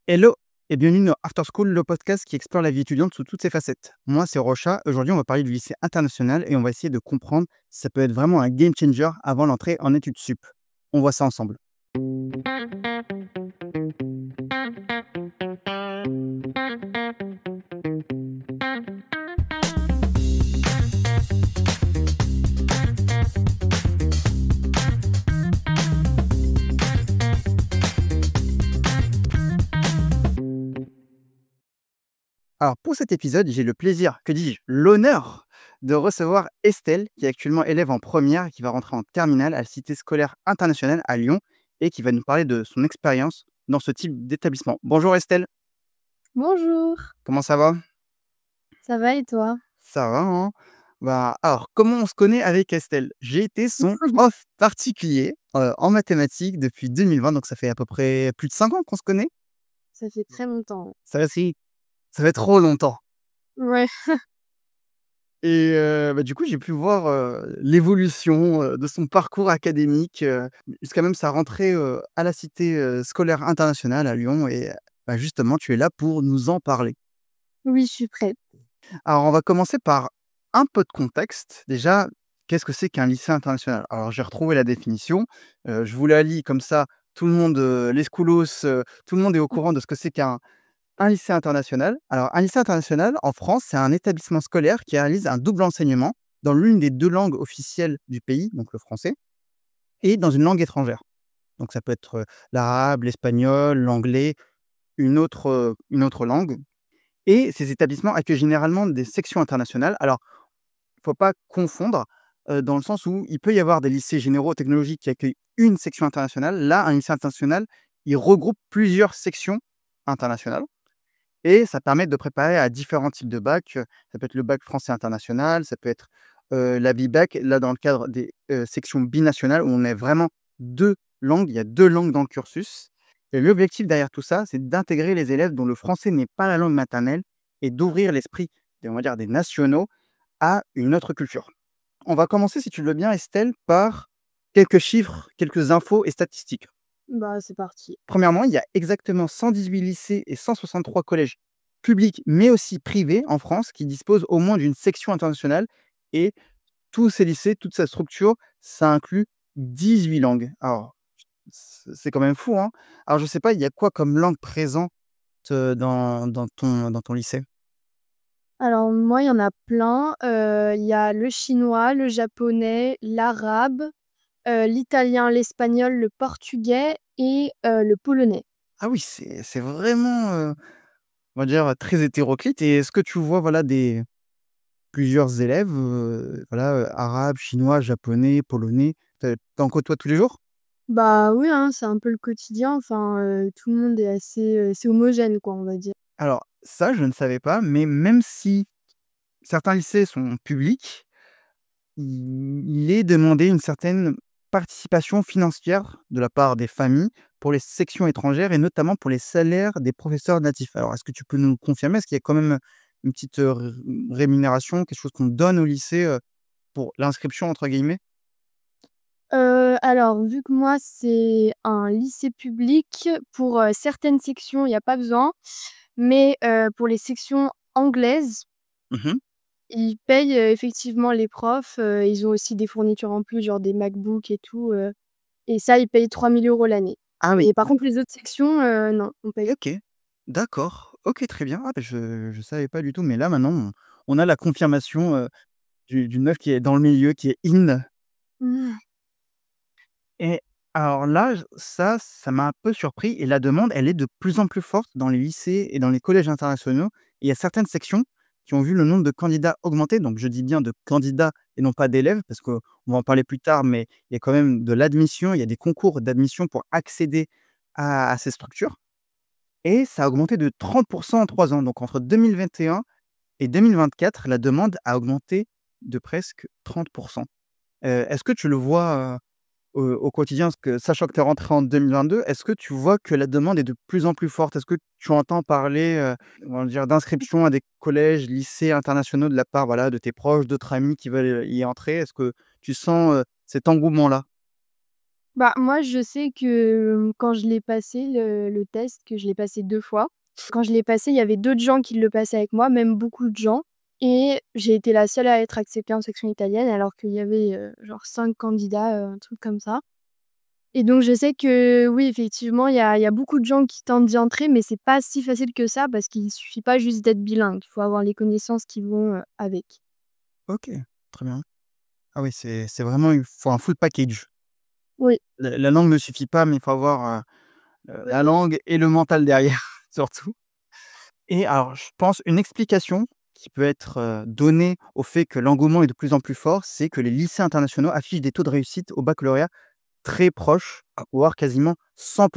Hello et bienvenue dans After School, le podcast qui explore la vie étudiante sous toutes ses facettes. Moi, c'est Rocha. Aujourd'hui, on va parler du lycée international et on va essayer de comprendre si ça peut être vraiment un game changer avant l'entrée en études sup. On voit ça ensemble. Alors, pour cet épisode, j'ai le plaisir, que dis-je, l'honneur de recevoir Estelle, qui est actuellement élève en première et qui va rentrer en terminale à la Cité scolaire internationale à Lyon et qui va nous parler de son expérience dans ce type d'établissement. Bonjour Estelle, Bonjour, comment ça va? ça va et toi? Ça va, hein? Bah, alors, comment on se connaît avec Estelle? J'ai été son prof particulier, en mathématiques depuis 2020, donc ça fait à peu près plus de 5 ans qu'on se connaît. Ça fait très longtemps. Ça fait ça fait trop longtemps Ouais. et bah, du coup, j'ai pu voir, l'évolution, de son parcours académique, jusqu'à même sa rentrée, à la Cité, scolaire internationale à Lyon et bah, justement, tu es là pour nous en parler. Oui, je suis prête. Alors, on va commencer par un peu de contexte. Déjà, qu'est-ce que c'est qu'un lycée international? Alors, j'ai retrouvé la définition, je vous la lis comme ça, tout le monde, les schoolos, tout le monde est au courant de ce que c'est qu'un lycée international. Alors, un lycée international, en France, c'est un établissement scolaire qui réalise un double enseignement dans l'une des 2 langues officielles du pays, donc le français, et dans une langue étrangère. Donc ça peut être, l'arabe, l'espagnol, l'anglais, une autre langue et ces établissements accueillent généralement des sections internationales. Alors, faut pas confondre, dans le sens où il peut y avoir des lycées généraux technologiques qui accueillent une section internationale. Là, un lycée international, il regroupe plusieurs sections internationales et ça permet de préparer à différents types de bacs. Ça peut être le bac français international, ça peut être, la BIBAC, là, dans le cadre des, sections binationales où on est vraiment 2 langues, il y a 2 langues dans le cursus et l'objectif derrière tout ça, c'est d'intégrer les élèves dont le français n'est pas la langue maternelle et d'ouvrir l'esprit, on va dire, des nationaux à une autre culture. On va commencer, si tu le veux bien, Estelle, par quelques chiffres, quelques infos et statistiques. Bah, c'est parti. Premièrement, il y a exactement 118 lycées et 163 collèges publics, mais aussi privés en France, qui disposent au moins d'une section internationale. Et tous ces lycées, toute cette structure, ça inclut 18 langues. Alors, c'est quand même fou, hein. Alors, je sais pas, il y a quoi comme langue présente dans ton lycée? Alors moi, il y en a plein. Il y a le chinois, le japonais, l'arabe, l'italien, l'espagnol, le portugais et le polonais. Ah oui, c'est vraiment, on va dire, très hétéroclite. Et est-ce que tu vois, voilà, plusieurs élèves, voilà, arabes, chinois, japonais, polonais, tu en côtoies tous les jours? Bah, oui, hein, c'est un peu le quotidien. Enfin, tout le monde est assez, c'est homogène quoi, on va dire. Alors ça, je ne savais pas, mais même si certains lycées sont publics, il est demandé une certaine participation financière de la part des familles pour les sections étrangères et notamment pour les salaires des professeurs natifs. Alors est-ce que tu peux nous confirmer? Est-ce qu'il y a quand même une petite, rémunération, quelque chose qu'on donne au lycée, pour «l'inscription» entre guillemets? Alors vu que moi, c'est un lycée public, pour, certaines sections, il y a pas besoin, mais pour les sections anglaises, Mmh. ils payent, effectivement les profs, ils ont aussi des fournitures en plus, genre des MacBook et tout, et ça, ils payent 3 000 € l'année. Ah oui, Et par contre, les autres sections, non, on paye. OK, d'accord. OK, très bien. Ah, beh, je savais pas du tout, mais là, maintenant, on a la confirmation, d'une meuf qui est dans le milieu, qui est in. Mmh. Et alors là, ça m'a un peu surpris et la demande, elle est de plus en plus forte dans les lycées et dans les collèges internationaux. Il y a certaines sections qui ont vu le nombre de candidats augmenter, donc je dis bien de candidats et non pas d'élèves, parce qu'on va en parler plus tard, mais il y a quand même de l'admission, il y a des concours d'admission pour accéder à ces structures et ça a augmenté de 30 en 3 ans. Donc entre 2021 et 2024, la demande a augmenté de presque 30. Est-ce que tu le vois, au quotidien, parce que sachant que tu es rentré en 2022, est-ce que tu vois que la demande est de plus en plus forte? Est-ce que tu entends parler, on va dire d'inscription à des collèges, lycées internationaux de la part, voilà, de tes proches, d'autres amis qui veulent y entrer? Est-ce que tu sens, cet engouement-là? Bah, moi, je sais que, quand je l'ai passé le test, que je l'ai passé 2 fois. Quand je l'ai passé, il y avait d'autres gens qui le passaient avec moi, même beaucoup de gens et j'ai été la seule à être acceptée en section italienne alors qu'il y avait, genre 5 candidats, un truc comme ça et donc je sais que oui, effectivement, il y a beaucoup de gens qui tentent d'y entrer, mais c'est pas si facile que ça parce qu'il suffit pas juste d'être bilingue. Il faut avoir les connaissances qui vont, avec. OK, très bien. Ah oui, c'est vraiment il faut un full package. Oui. La langue ne suffit pas, mais il faut avoir, la langue et le mental derrière, surtout. Et alors, je pense une explication qui peut être, donnée au fait que l'engouement est de plus en plus fort, c'est que les lycées internationaux affichent des taux de réussite au baccalauréat très proches, voire quasiment 100,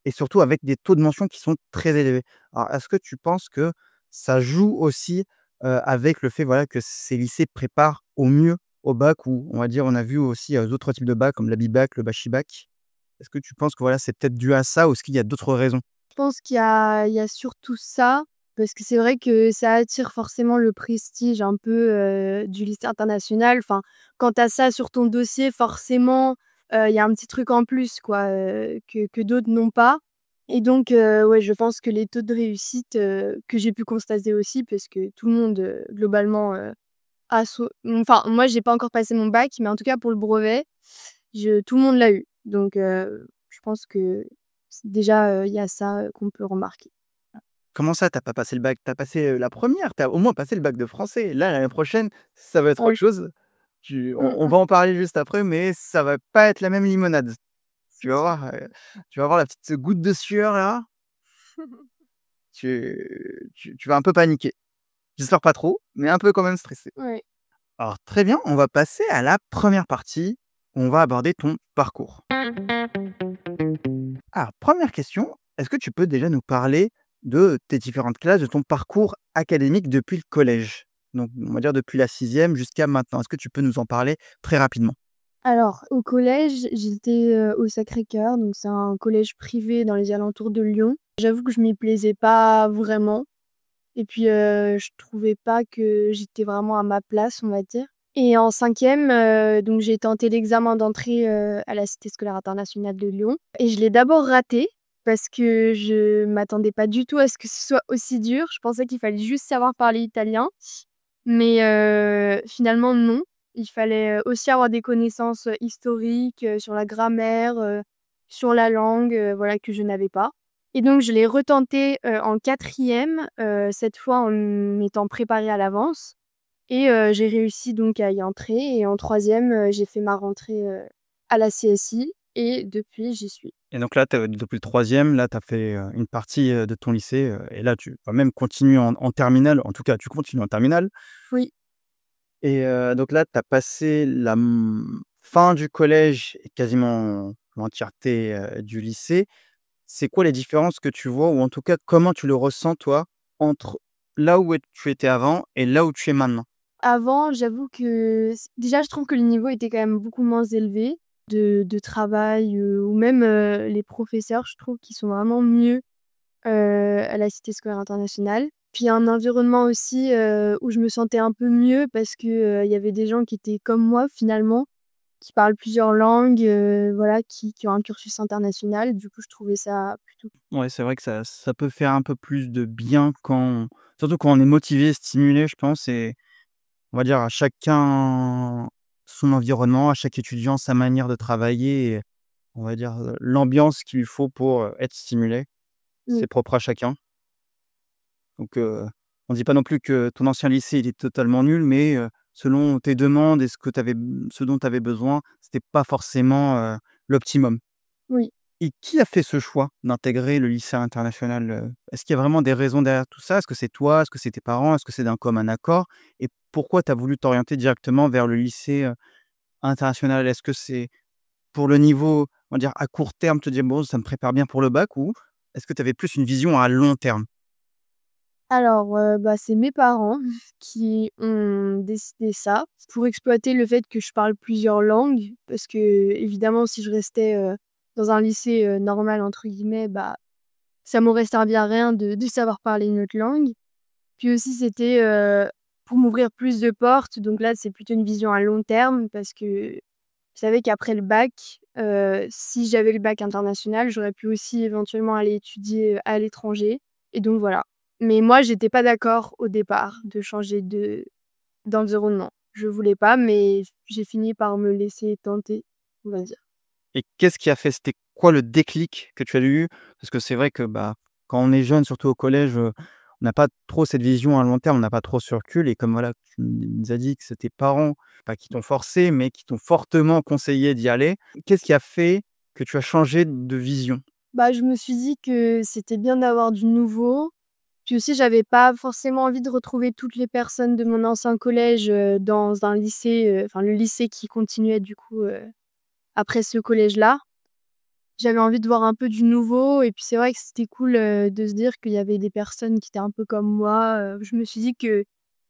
et surtout avec des taux de mention qui sont très élevés. Alors, est-ce que tu penses que ça joue aussi, avec le fait, voilà, que ces lycées préparent au mieux au bac ou on va dire, on a vu aussi, d'autres types de bac comme l'Abibac, le Bachibac? Est-ce que tu penses que, voilà, c'est peut-être dû à ça ou est-ce qu'il y a d'autres raisons? Je pense qu'il y a surtout ça, parce que c'est vrai que ça attire forcément le prestige un peu, du lycée international. Enfin, quand tu as ça sur ton dossier, forcément, il y a un petit truc en plus quoi, que d'autres n'ont pas et donc ouais, je pense que les taux de réussite, que j'ai pu constater aussi parce que tout le monde, globalement, a enfin, moi, j'ai pas encore passé mon bac, mais en tout cas pour le brevet, tout le monde l'a eu. Donc je pense que déjà, il y a ça, qu'on peut remarquer. Comment ça, t'as pas passé le bac? T'as passé, la première, t'as au moins passé le bac de français. Là, l'année prochaine, ça va être autre Oui. chose. Tu Mmh on mh. va en parler juste après, mais ça va pas être la même limonade. Tu vas voir la petite goutte de sueur là, tu vas un peu paniquer. J'espère pas trop, mais un peu quand même stressé. Ouais. Alors très bien, on va passer à la première partie, où on va aborder ton parcours. Alors première question, est-ce que tu peux déjà nous parler de tes différentes classes, de ton parcours académique depuis le collège? Donc on va dire depuis la sixième jusqu'à maintenant. Est-ce que tu peux nous en parler très rapidement? Alors, au collège, j'étais, au Sacré-Cœur, donc c'est un collège privé dans les alentours de Lyon. J'avoue que je m'y plaisais pas vraiment et puis, je trouvais pas que j'étais vraiment à ma place, on va dire et en 5e, donc j'ai tenté l'examen d'entrée, à la Cité scolaire internationale de Lyon et je l'ai d'abord raté parce que je m'attendais pas du tout à ce que ce soit aussi dur. Je pensais qu'il fallait juste savoir parler italien mais finalement non. Il fallait, aussi avoir des connaissances, historiques, sur la grammaire, sur la langue, voilà que je n'avais pas et donc je l'ai retenté, en 4e, cette fois en m'étant préparée à l'avance et j'ai réussi donc à y entrer et en 3e, j'ai fait ma rentrée, à la CSI et depuis j'y suis. Et donc là, depuis le troisième, là, tu as fait, une partie, de ton lycée, et là, tu vas même continuer en terminale. En tout cas, tu continues en terminale Oui. et donc là, tu as passé la fin du collège et quasiment l'entièreté, du lycée. C'est quoi les différences que tu vois ou en tout cas, comment tu le ressens toi, entre là où tu étais avant et là où tu es maintenant? Avant, j'avoue que déjà, je trouve que le niveau était quand même beaucoup moins élevé de travail, ou même, les professeurs, je trouve qu'ils sont vraiment mieux, à la Cité scolaire internationale. Puis un environnement aussi, où je me sentais un peu mieux parce que, il y avait des gens qui étaient comme moi finalement, qui parlent plusieurs langues, voilà, qui ont un cursus international. Du coup, je trouvais ça plutôt Ouais, c'est vrai que ça peut faire un peu plus de bien quand surtout quand on est motivé, stimulé, je pense et on va dire à chacun son environnement, à chaque étudiant sa manière de travailler et on va dire, l'ambiance qu'il lui faut pour, être stimulé. mmh, C'est propre à chacun. Donc, on dit pas non plus que ton ancien lycée, il est totalement nul, mais, selon tes demandes et ce dont tu avais besoin, c'était pas forcément, l'optimum. oui. Et qui a fait ce choix d'intégrer le lycée international, Est-ce qu'il y a vraiment des raisons derrière tout ça? Est-ce que c'est toi? Est-ce que c'est tes parents? Est-ce que c'est d'un commun accord? Et pourquoi tu as voulu t'orienter directement vers le lycée, international? Est-ce que c'est pour le niveau, on va dire à court terme, te dire: «Bon, ça me prépare bien pour le bac» ou est-ce que tu avais plus une vision à long terme? Alors, bah, c'est mes parents qui ont décidé ça, pour exploiter le fait que je parle plusieurs langues. Parce qu'évidemment, si je restais, dans un lycée, «normal» entre guillemets, bah, ça m'aurait servi à rien de savoir parler une autre langue. Puis aussi c'était, pour m'ouvrir plus de portes, donc là, c'est plutôt une vision à long terme parce que savais qu'après le bac, si j'avais le bac international, j'aurais pu aussi éventuellement aller étudier, à l'étranger et donc voilà. Mais moi, j'étais pas d'accord au départ de changer d'environnement. Je voulais pas, mais j'ai fini par me laisser tenter, on va dire. Et qu'est-ce qui a fait? C'était quoi le déclic que tu as eu? Parce que c'est vrai que, bah, quand on est jeune, surtout au collège, on n'a pas trop cette vision à long terme, on n'a pas trop ce recul et comme voilà, tu nous as dit que c'est tes parents, pas qui t'ont forcé, mais qui t'ont fortement conseillé d'y aller. Qu'est-ce qui a fait que tu as changé de vision? Bah, je me suis dit que c'était bien d'avoir du nouveau. Puis aussi, j'avais pas forcément envie de retrouver toutes les personnes de mon ancien collège, dans un lycée, enfin le lycée qui continuait du coup, après ce collège-là. J'avais envie de voir un peu du nouveau et puis c'est vrai que c'était cool, de se dire qu'il y avait des personnes qui étaient un peu comme moi, je me suis dit que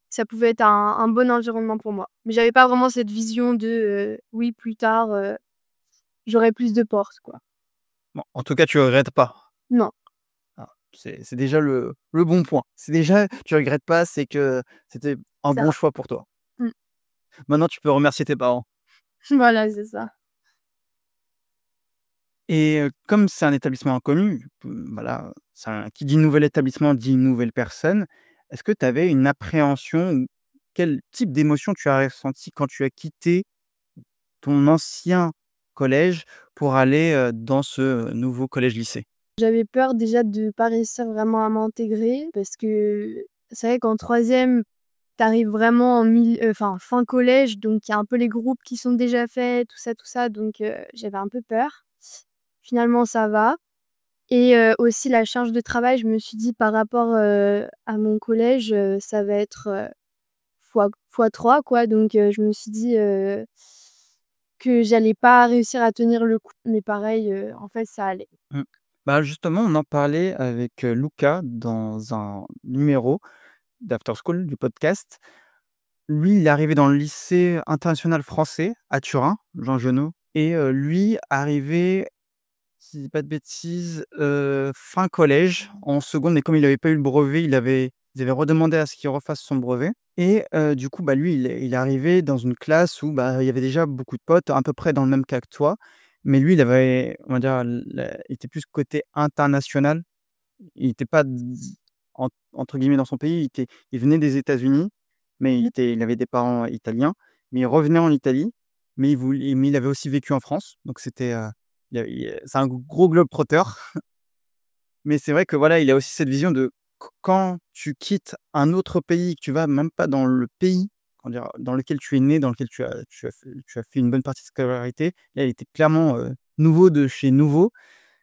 ça pouvait être un bon environnement pour moi. Mais j'avais pas vraiment cette vision de, oui plus tard, j'aurai plus de portes quoi. Bon, en tout cas, tu regrettes pas? Non, Ah, c'est déjà le bon point. C'est déjà tu regrettes pas, c'est que c'était un ça bon choix pour toi. mmh. Maintenant, tu peux remercier tes parents. Voilà, c'est ça. Et comme c'est un établissement inconnu, voilà, qui dit nouvel établissement dit nouvelle personne. Est-ce que tu avais une appréhension ou quel type d'émotion tu as ressenti quand tu as quitté ton ancien collège pour aller, dans ce nouveau collège-lycée? J'avais peur déjà de pas réussir vraiment à m'intégrer parce que c'est vrai qu'en troisième tu arrives vraiment enfin fin collège, donc il y a un peu les groupes qui sont déjà faits, tout ça, donc j'avais un peu peur. Finalement ça va et aussi la charge de travail, je me suis dit par rapport, à mon collège, ça va être, fois 3 quoi, donc je me suis dit, que j'allais pas réussir à tenir le coup, mais pareil, en fait ça allait. Mmh. Bah, justement, on en parlait avec, Luca dans un numéro d'After School du podcast. Lui, il est arrivé dans le lycée international français à Turin, Jean Genot et lui arrivé, si je dis pas de bêtises, fin collège, en seconde, mais comme il avait pas eu le brevet, ils avaient redemandé à ce qu'il refasse son brevet et du coup, bah, lui, il est arrivé dans une classe où, bah, il y avait déjà beaucoup de potes, à peu près dans le même cas que toi. Mais lui, il avait, on va dire, il était plus côté international. Il était pas d entre guillemets «dans son pays», il venait des États-Unis, mais Mmh. il avait des parents italiens, mais il revenait en Italie, mais il avait aussi vécu en France, donc c'était, c'est un gros globe-trotter. Mais c'est vrai que voilà, il a aussi cette vision de quand tu quittes un autre pays, que tu vas même pas dans le pays, comment dire? Dans lequel tu es né, dans lequel tu as fait une bonne partie de scolarité. Là, il était clairement, nouveau de chez nouveau.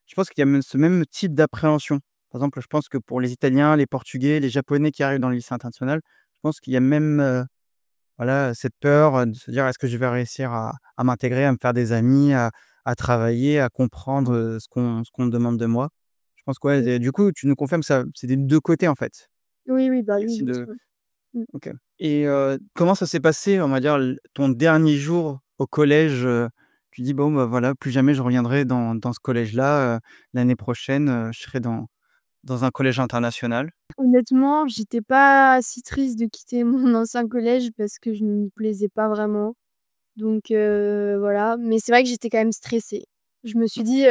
Je pense qu'il y a même ce même type d'appréhension. Par exemple, je pense que pour les Italiens, les Portugais, les Japonais qui arrivent dans le lycée international, je pense qu'il y a même, voilà, cette peur, de se dire: «Est-ce que je vais réussir à m'intégrer, à me faire des amis, à travailler, à comprendre, ce qu'on me demande de moi?» Je pense que ouais, et du coup, tu nous confirmes ça c'est des 2 côtés, en fait? Oui, oui, bah, Il y a oui, aussi bien de sûr. Mmh. OK. Et comment ça s'est passé, on va dire, ton dernier jour au collège, tu dis: «Bon, bah, voilà, plus jamais je reviendrai dans ce collège-là, l'année prochaine, je serai dans un collège international». Honnêtement, j'étais pas si triste de quitter mon ancien collège parce que je ne m'y plaisais pas vraiment. Donc voilà, mais c'est vrai que j'étais quand même stressée. Je me suis dit,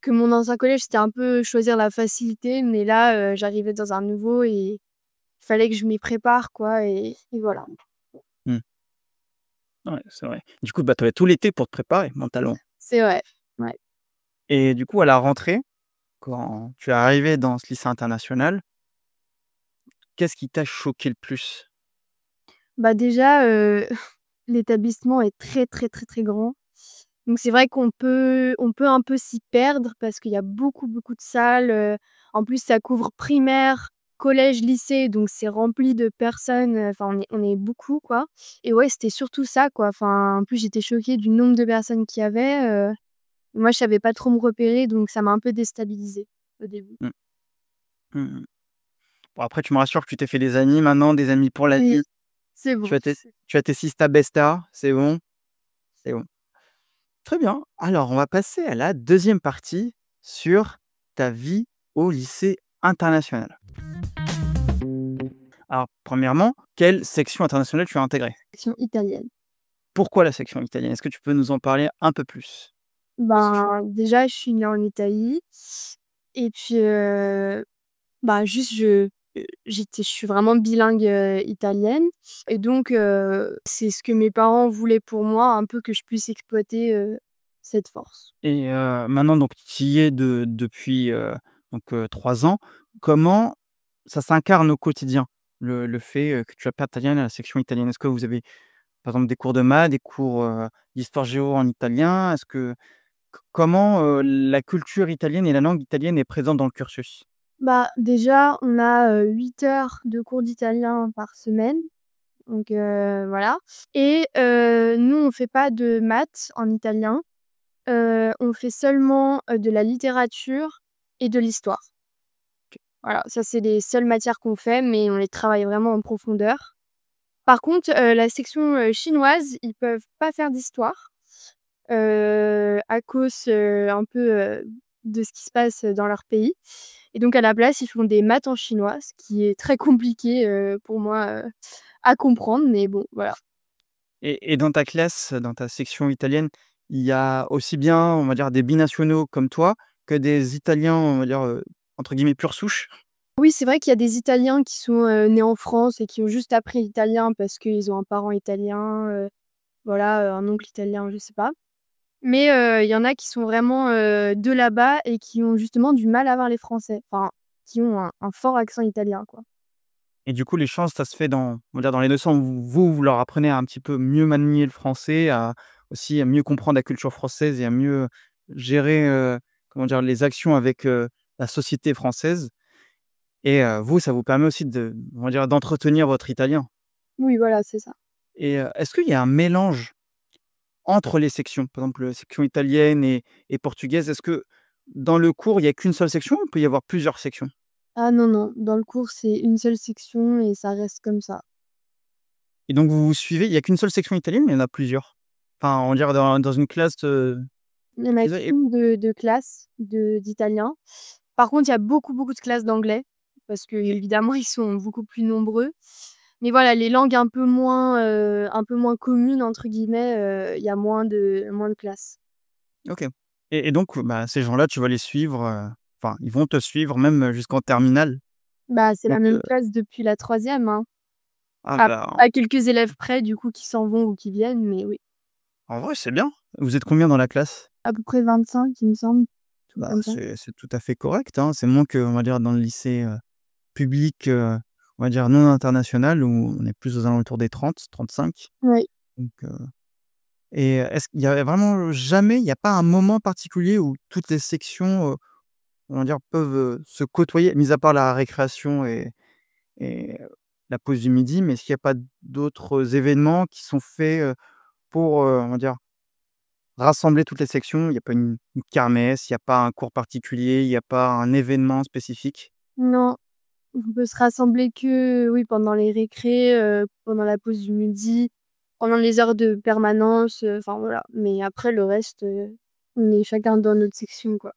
que mon ancien collège, c'était un peu choisir la facilité, mais là, j'arrivais dans un nouveau et il fallait que je m'y prépare quoi et voilà. Mmh. Ouais, c'est vrai. Du coup, bah, tu avais tout l'été pour te préparer mentalement C'est vrai, ouais. et du coup, à la rentrée, quand tu es arrivé dans ce lycée international, qu'est-ce qui t'a choqué le plus? Bah déjà, l'établissement est très, très, très, très grand. Donc c'est vrai qu'on peut un peu s'y perdre parce qu'il y a beaucoup, beaucoup de salles, en plus ça couvre primaire, collège, lycée, donc c'est rempli de personnes, enfin on est beaucoup quoi et ouais, c'était surtout ça quoi. Enfin, en plus j'étais choquée du nombre de personnes qu'il y avait, moi je savais pas trop me repérer donc ça m'a un peu déstabilisée au début. Mmh. Mmh mh. Bon, après, tu me rassures que tu t'es fait des amis maintenant, des amis pour la Oui, vie. c'est Tu bon. as tes Sista Besta, c'est bon? C'est bon. Très bien. Alors, on va passer à la deuxième partie sur ta vie au lycée international. Alors, premièrement, quelle section internationale tu as intégrée? Section italienne. Pourquoi la section italienne? Est-ce que tu peux nous en parler un peu plus? Ben, déjà, je suis née en Italie et puis, bah, juste je suis vraiment bilingue, italienne et donc c'est ce que mes parents voulaient pour moi, un peu que je puisse exploiter, cette force. Et maintenant donc tu y es depuis, 3 ans. Comment ça s'incarne au quotidien? Le fait, que tu apprennes italien à la section italienne? Est-ce que vous avez, par exemple, des cours de maths, des cours, d'histoire géo en italien? Est-ce que comment, la culture italienne et la langue italienne est présente dans le cursus? Bah, déjà, on a, 8 heures de cours d'italien par semaine, donc voilà et nous, on fait pas de maths en italien, on fait seulement, de la littérature et de l'histoire. Voilà, ça, c'est les seules matières qu'on fait, mais on les travaille vraiment en profondeur. Par contre, la section, chinoise, ils peuvent pas faire d'histoire, à cause, un peu, de ce qui se passe dans leur pays et donc à la place, ils font des maths en chinois, ce qui est très compliqué, pour moi, à comprendre, mais bon, voilà. Et dans ta classe, dans ta section italienne, il y a aussi bien, on va dire, des binationaux comme toi, que des Italiens, on va dire, entre guillemets «pure souche»? Oui, c'est vrai qu'il y a des Italiens qui sont, nés en France et qui ont juste appris l'italien parce qu'ils ont un parent italien, voilà, un oncle italien, je sais pas. Mais il y en a qui sont vraiment, de là-bas et qui ont justement du mal à parler français, enfin, qui ont un fort accent italien, quoi. Et du coup, l'échange, ça se fait dans, on va dire, dans les 2 sens. Vous leur apprenez à un petit peu mieux manier le français, à aussi à mieux comprendre la culture française et à mieux gérer, comment dire? Les actions avec, la société française. Et vous, ça vous permet aussi de, on va dire, d'entretenir votre italien. Oui, voilà, c'est ça. Et est-ce qu'il y a un mélange entre les sections? Par exemple, section italienne et portugaise, est-ce que dans le cours, il y a qu'une seule section ou il peut y avoir plusieurs sections? Ah non, non, dans le cours, c'est une seule section et ça reste comme ça. Et donc vous suivez, il y a qu'une seule section italienne, mais il y en a plusieurs? Enfin, on va dire dans une classe, Il y en a et qu'une de classe d'italien. Par contre, il y a beaucoup, beaucoup de classes d'anglais parce qu'évidemment, ils sont beaucoup plus nombreux. Mais voilà, les langues un peu moins «communes» entre guillemets, il y a moins de classes. OK. Et donc, bah, ces gens-là, tu vas les suivre, enfin, ils vont te suivre même, jusqu'en terminale. Bah, c'est la Donc même classe depuis la troisième, hein. ah À bah, à quelques élèves près du coup qui s'en vont ou qui viennent, mais oui. en vrai, c'est bien. Vous êtes combien dans la classe? À peu près 25 il me semble, truc Bah, comme ça. c'est tout à fait correct, hein. C'est moins que, on va dire, dans le lycée, public, on va dire non international, où on est plus aux alentours des 30-35. Oui. Donc et est-ce qu'il y a vraiment jamais, il y a pas un moment particulier où toutes les sections, on va dire, peuvent, se côtoyer, mis à part la récréation et la pause du midi, mais est-ce qu'il y a pas d'autres événements qui sont faits, pour, on va dire, rassembler toutes les sections? Il y a pas une kermesse, il y a pas un cours particulier, il y a pas un événement spécifique? Non, on peut se rassembler que, oui, pendant les récrés, pendant la pause du midi, pendant les heures de permanence, enfin voilà. Mais après le reste, on est chacun dans notre section, quoi.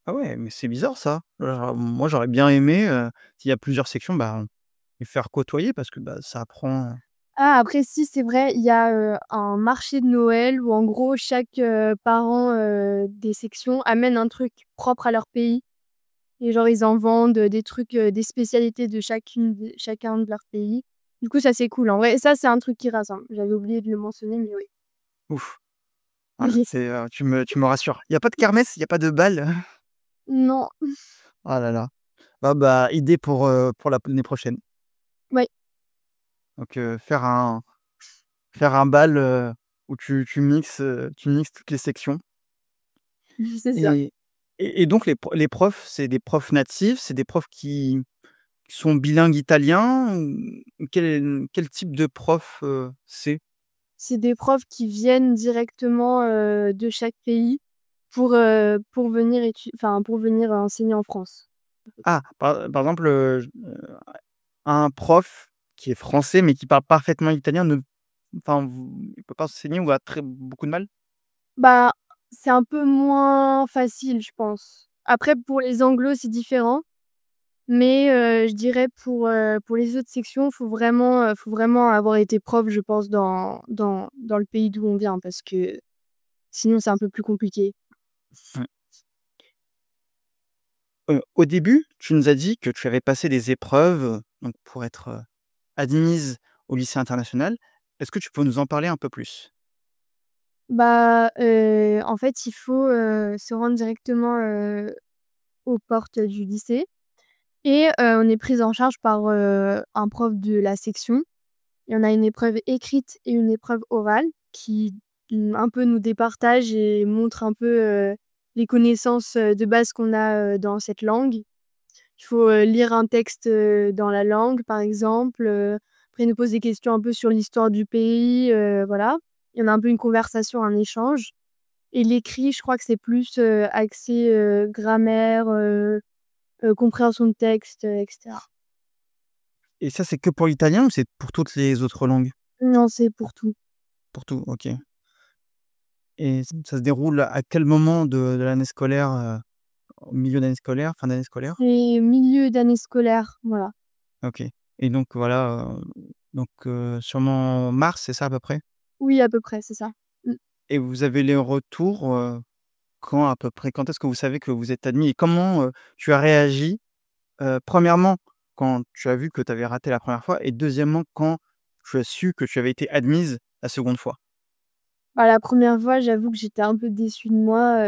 Ah ouais, mais c'est bizarre ça. Moi, j'aurais bien aimé, s'il y a plusieurs sections, bah, les faire côtoyer parce que, bah, ça apprend. Ah après si, c'est vrai, il y a, un marché de Noël où en gros chaque, parent, des sections amène un truc propre à leur pays. Et genre ils en vendent, des trucs, des spécialités de chacun de leur pays. Du coup ça c'est cool en vrai, ça c'est un truc qui rassemble. J'avais oublié de le mentionner mais oui. Ouf, voilà, c'est, tu me rassures. Il y a pas de kermesse, il y a pas de bal? Non. Ah là là. Bah, idée pour l'année prochaine. Ouais, Donc faire un bal, où tu mixes toutes les sections. c'est ça. Et donc les profs, c'est des profs natifs? C'est des profs qui sont bilingues italiens? Ou quel type de prof, c'est? C'est des profs qui viennent directement, de chaque pays pour venir pour venir enseigner en France. Ah, par exemple, un prof qui est français, mais qui parle parfaitement italien ne, enfin, il peut pas enseigner ou a très beaucoup de mal? Bah, c'est un peu moins facile je pense. Après pour les anglos c'est différent, Mais je dirais pour les autres sections, faut vraiment avoir été prof, je pense, dans le pays d'où on vient parce que sinon c'est un peu plus compliqué. Ouais. Au début, tu nous as dit que tu avais passé des épreuves, donc pour être, admise au lycée international. Est-ce que tu peux nous en parler un peu plus? Bah, en fait, il faut, se rendre directement, aux portes du lycée et on est prise en charge par, un prof de la section. Il y en a une épreuve écrite et une épreuve orale qui, un peu nous départage et montre un peu, les connaissances, de base qu'on a, dans cette langue. Il faut, lire un texte, dans la langue, par exemple, après il nous pose des questions un peu sur l'histoire du pays, voilà. Il y en a un peu une conversation, un échange et l'écrit, je crois que c'est plus, axé, grammaire, compréhension de texte, et cetera. Et ça, c'est que pour l'italien ou c'est pour toutes les autres langues? Non, c'est pour tout. Pour tout, OK. Et ça se déroule à quel moment de l'année scolaire, au milieu d'année scolaire, fin d'année scolaire? C'est milieu d'année scolaire, voilà. OK. Et donc voilà, sûrement mars, c'est ça à peu près? Oui, à peu près, c'est ça. Mmh. Et vous avez les retours, quand à peu près? Quand est-ce que vous savez que vous êtes admis? Et comment, tu as réagi, 1°, quand tu as vu que tu avais raté la première fois et deuxièmement quand tu as su que tu avais été admise la seconde fois? Bah, la première fois, j'avoue que j'étais un peu déçue de moi,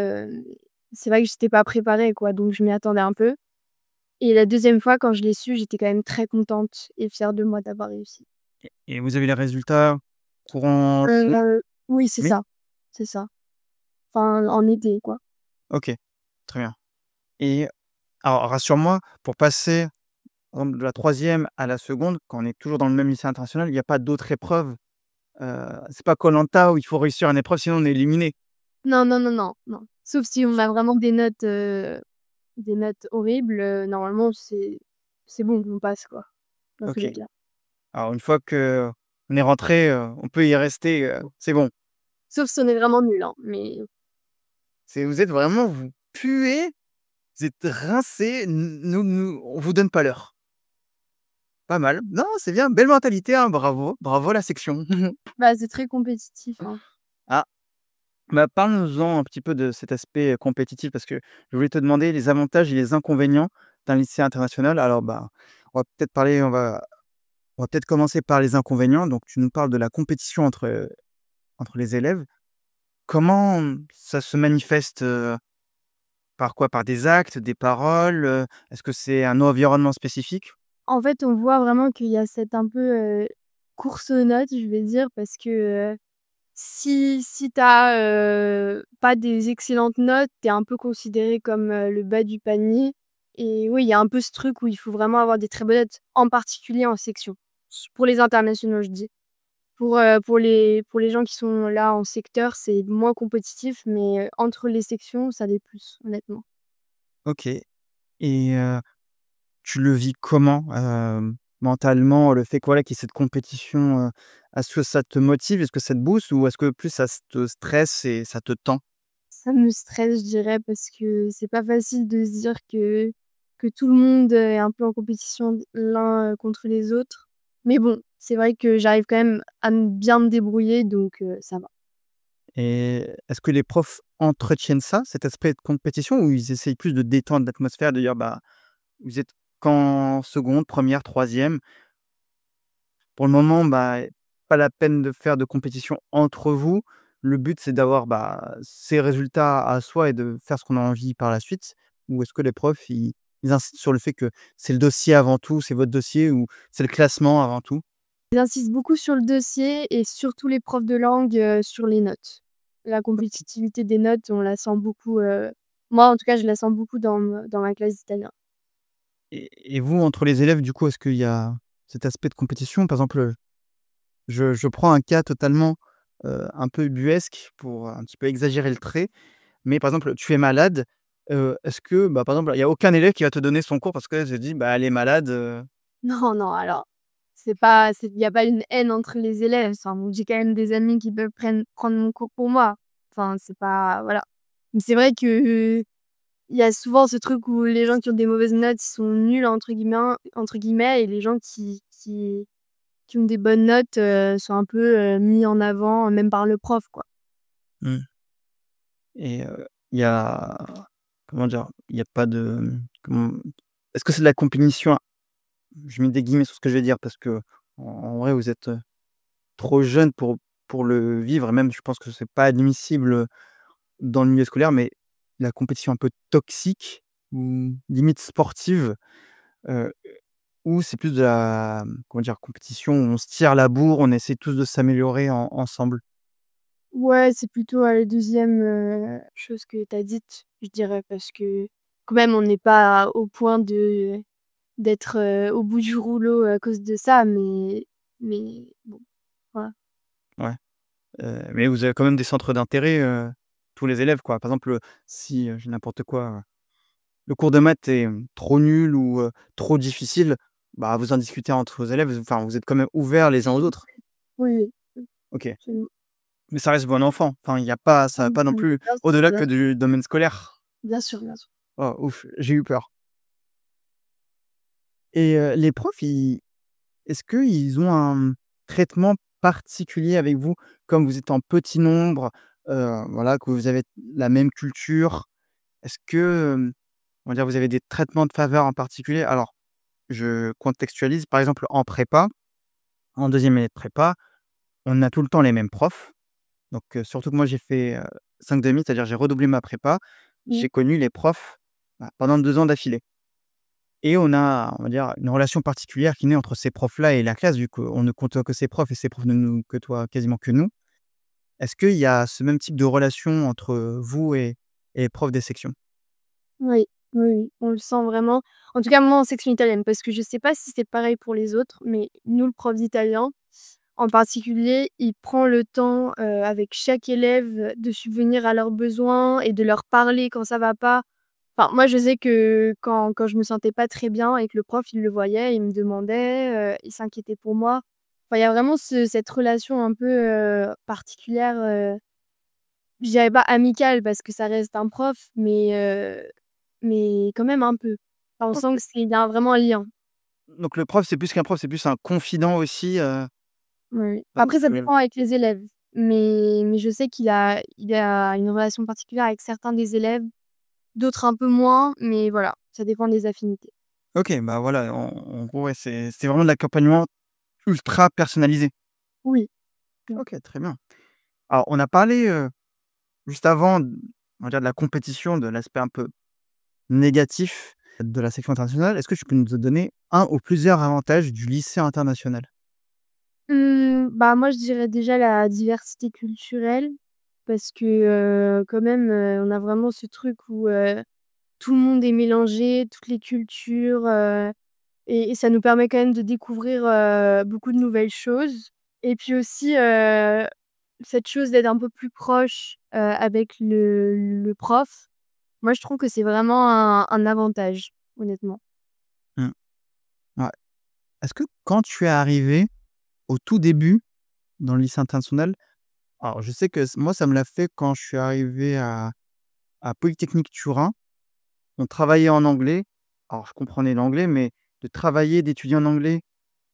c'est vrai que j'étais pas préparée, quoi, donc je m'y attendais un peu et la deuxième fois, quand je l'ai su, j'étais quand même très contente et fière de moi d'avoir réussi. Et vous avez les résultats courant juin? Oui, Mai? c'est ça. Enfin, en été, quoi. OK, très bien. Et alors rassure-moi, pour passer, par exemple, de la troisième à la seconde, quand on est toujours dans le même lycée international, il y a pas d'autres épreuves? C'est pas koh où il faut réussir une épreuve sinon on est éliminé? Non, non, non, non, non. Sauf si on a vraiment des notes horribles, normalement c'est bon, on passe, quoi, dans tous les OK. cas. Alors une fois qu'on est rentré, on peut y rester, c'est bon. Sauf si on est vraiment nul, hein, mais C'est vous êtes vraiment vous puez, vous êtes rincés, nous on vous donne pas l'heure. Pas mal. Non, c'est bien, belle mentalité, hein, bravo, bravo la section. bah, c'est très compétitif, hein. Ah, bah, parle-nous-en un petit peu de cet aspect, compétitif parce que je voulais te demander les avantages et les inconvénients d'un lycée international. Alors, bah, on va peut-être commencer par les inconvénients. Donc tu nous parles de la compétition entre les élèves. Comment, ça se manifeste, par quoi? Par des actes, des paroles, Est-ce que c'est un environnement spécifique? En fait, on voit vraiment qu'il y a cette un peu, course aux notes, je vais dire, parce que, si tu as, pas des excellentes notes, tu es un peu considéré comme, le bas du panier et oui, il y a un peu ce truc où il faut vraiment avoir des très bonnes notes, en particulier en section. Pour les internationaux, je dis. Pour les gens qui sont là en secteur, c'est moins compétitif, mais, entre les sections, ça l'est plus, honnêtement. OK. Et tu le vis comment, mentalement, le fait que, voilà, qu'il y ait cette compétition, est-ce que ça te motive? Est-ce que ça te booste? Ou est-ce que plus ça te stresse et ça te tend? Ça me stresse, je dirais, parce que c'est pas facile de se dire que tout le monde, est un peu en compétition l'un, contre les autres. Mais bon, c'est vrai que j'arrive quand même à bien me débrouiller donc ça va. Et est-ce que les profs entretiennent ça, cet aspect de compétition, ou ils essayent plus de détendre l'atmosphère, de dire: «Bah, vous êtes qu'en seconde, première, troisième. Pour le moment, bah, pas la peine de faire de compétition entre vous. Le but, c'est d'avoir, bah, ses résultats à soi et de faire ce qu'on a envie par la suite». Ou est-ce que les profs, ils insistent sur le fait que c'est le dossier avant tout, c'est votre dossier, ou c'est le classement avant tout? Ils insistent beaucoup sur le dossier et surtout les profs de langue, sur les notes. La compétitivité des notes, on la sent beaucoup, moi en tout cas, je la sens beaucoup dans ma classe d'italien. Et vous, entre les élèves, du coup, est-ce qu'il y a cet aspect de compétition? Par exemple, je prends un cas totalement, un peu ubuesque pour un petit peu exagérer le trait, mais par exemple, tu es malade, est-ce que, bah, par exemple, il y a aucun élève qui va te donner son cours parce que se dit: «Bah, elle est malade», Non, non, alors, c'est pas il y a pas une haine entre les élèves, enfin, bon, j'ai quand même des amis qui peuvent prendre mon cours pour moi. Enfin, c'est pas voilà. Mais c'est vrai que il y a souvent ce truc où les gens qui ont des mauvaises notes, ils sont «nuls» entre guillemets et les gens qui ont des bonnes notes, sont un peu, mis en avant, même par le prof, quoi. Mmh. Et il y a comment dire? Il y a pas de, comment est-ce que c'est de la compétition? Je mets des guillemets sur ce que je vais dire parce que en vrai, vous êtes, trop jeune pour le vivre et même je pense que c'est pas admissible, dans le milieu scolaire, mais la compétition un peu toxique ou limite sportive, heu, ou c'est plus de la, comment dire? Compétition où on se tire la bourre, on essaie tous de s'améliorer ensemble? Ouais, c'est plutôt, la 2e, chose que tu as dite, je dirais, parce que quand même on n'est pas au point d'être, au bout du rouleau à cause de ça, mais bon, voilà. Ouais, mais vous avez quand même des centres d'intérêt, tous les élèves, quoi. Par exemple, si, j'ai n'importe quoi, le cours de maths est, trop nul ou, trop difficile, bah, vous en discutez entre vos élèves, enfin, vous êtes quand même ouverts les uns aux autres? Oui, oui, OK, absolument. mais ça reste bon enfant, enfin, il y a pas ça va Mmh pas non mh. plus Bien sûr, au-delà que du domaine scolaire. bien sûr, bien sûr. Oh ouf, j'ai eu peur. Et les profs, ils est-ce qu'ils ont un traitement particulier avec vous? Comme vous êtes en petit nombre, voilà, que vous avez la même culture, est-ce que, on va dire, vous avez des traitements de faveur en particulier? Alors, je contextualise, par exemple, en prépa, en deuxième année de prépa, on a tout le temps les mêmes profs. Donc, surtout que moi j'ai fait, 5 c'est-à-dire j'ai redoublé ma prépa. Mmh. J'ai connu les profs, bah, pendant 2 ans d'affilée et on va dire, une relation particulière qui naît entre ces profs-là et la classe, vu qu'on ne côtoie que ces profs et ces profs ne nous côtoient quasiment que nous. Est-ce qu'il y a ce même type de relation entre, vous et les profs des sections? Oui, oui, oui, on le sent vraiment. En tout cas, moi, en section italienne, parce que je sais pas si c'est pareil pour les autres, mais nous, le prof d'italien, en particulier, il prend le temps, avec chaque élève, de subvenir à leurs besoins et de leur parler quand ça va pas. Enfin, moi, je sais que quand je me sentais pas très bien et que le prof, il le voyait, il me demandait, il s'inquiétait pour moi. Enfin, il y a vraiment cette relation un peu, particulière, je dirais pas amicale parce que ça reste un prof, mais quand même un peu. Enfin, on sent OK. que il y a vraiment un lien. Donc le prof, c'est plus qu'un prof, c'est plus un confident aussi, Oui, oui. bah, Après ça oui. dépend avec les élèves, mais je sais qu'il a une relation particulière avec certains des élèves, d'autres un peu moins, mais voilà, ça dépend des affinités. OK, bah, voilà, en gros, ouais, c'est vraiment de l'accompagnement ultra personnalisé. Oui. Mmh. OK, très bien. Alors on a parlé, juste avant, on va dire de la compétition, de l'aspect un peu négatif de la section internationale. Est-ce que tu peux nous donner un ou plusieurs avantages du lycée international? Bah, moi je dirais déjà la diversité culturelle parce que, quand même, on a vraiment ce truc où, tout le monde est mélangé, toutes les cultures, et ça nous permet quand même de découvrir, beaucoup de nouvelles choses et puis aussi, cette chose d'être un peu plus proche, avec le prof. Moi, je trouve que c'est vraiment un avantage, honnêtement. Mmh, ouais. Est-ce que quand tu es arrivé au tout début dans le lycée international, alors je sais que moi ça me l'a fait quand je suis arrivé à Polytechnique Turin, on travaillait en anglais. Alors je comprenais l'anglais, mais de travailler, d'étudier en anglais,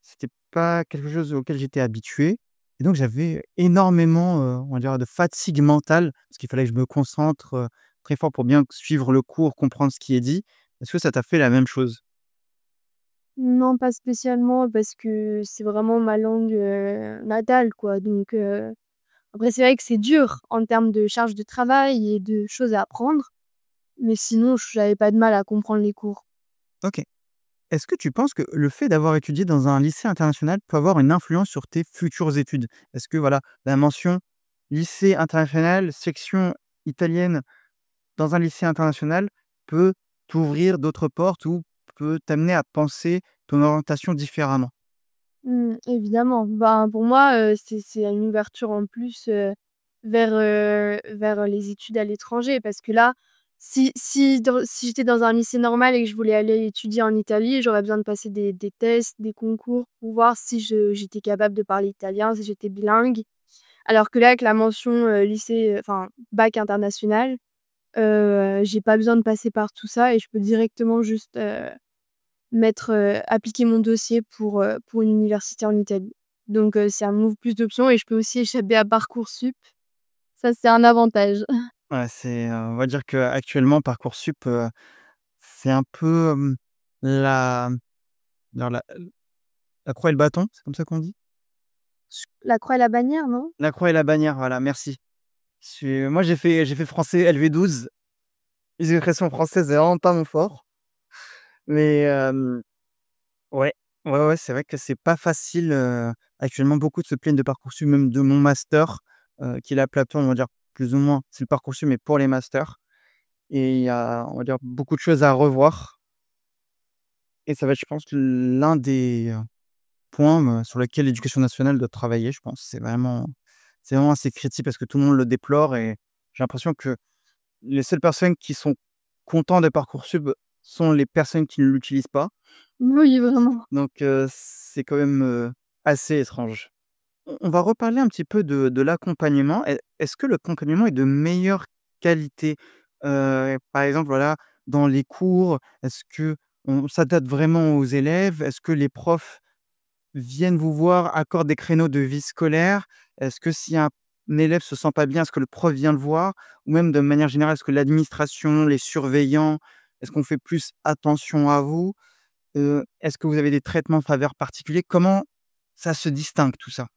c'était pas quelque chose auquel j'étais habitué et donc j'avais énormément, on va dire de fatigue mentale parce qu'il fallait que je me concentre, très fort pour bien suivre le cours, comprendre ce qui est dit. Est-ce que ça t'a fait la même chose? Non, pas spécialement parce que c'est vraiment ma langue, natale, quoi, donc après c'est vrai que c'est dur en termes de charge de travail et de choses à apprendre, mais sinon j'avais pas de mal à comprendre les cours. OK. Est-ce que tu penses que le fait d'avoir étudié dans un lycée international peut avoir une influence sur tes futures études? Est-ce que voilà, la mention lycée international, section italienne dans un lycée international peut t'ouvrir d'autres portes ou peut t'amener à penser ton orientation différemment? Évidemment. Ben, pour moi, c'est une ouverture en plus, vers les études à l'étranger parce que là, si j'étais dans un lycée normal et que je voulais aller étudier en Italie, j'aurais besoin de passer des tests, des concours pour voir si j'étais capable de parler italien, si j'étais bilingue. Alors que là, avec la mention, lycée, enfin bac international, J'ai pas besoin de passer par tout ça et je peux directement juste, appliquer mon dossier pour une université en Italie. Donc ça m'ouvre plus d'options et je peux aussi échapper à Parcoursup. Ça, c'est un avantage. Ouais, on va dire qu'actuellement Parcoursup, c'est un peu, la alors la croix et le bâton, c'est comme ça qu'on dit? La croix et la bannière, non? La croix et la bannière, voilà, merci. Moi j'ai fait français LV12. Les expressions françaises, c'est vraiment pas mon fort, mais ouais, ouais, ouais, c'est vrai que c'est pas facile, actuellement beaucoup de se plaignent de Parcoursup, même de mon master, qui est la plateforme, on va dire, plus ou moins, c'est le Parcoursup mais pour les masters et il y a, on va dire, beaucoup de choses à revoir et ça va être, je pense, l'un des, points, sur lesquels l'éducation nationale doit travailler, je pense. C'est vraiment assez critique parce que tout le monde le déplore et j'ai l'impression que les seules personnes qui sont contents de Parcoursup sont les personnes qui ne l'utilisent pas. Oui, vraiment. Donc c'est quand même, assez étrange. On va reparler un petit peu de l'accompagnement. Est-ce que l'accompagnement est de meilleure qualité? Par exemple, voilà, dans les cours, est-ce qu'on s'adapte vraiment aux élèves? Est-ce que les profs viennent vous voir, accordent des créneaux de vie scolaire? Est-ce que si un élève se sent pas bien, est-ce que le prof vient le voir? Ou même de manière générale, est-ce que l'administration, les surveillants, est-ce qu'on fait plus attention à vous? Est-ce que vous avez des traitements de faveur particuliers? Comment ça se distingue tout ça?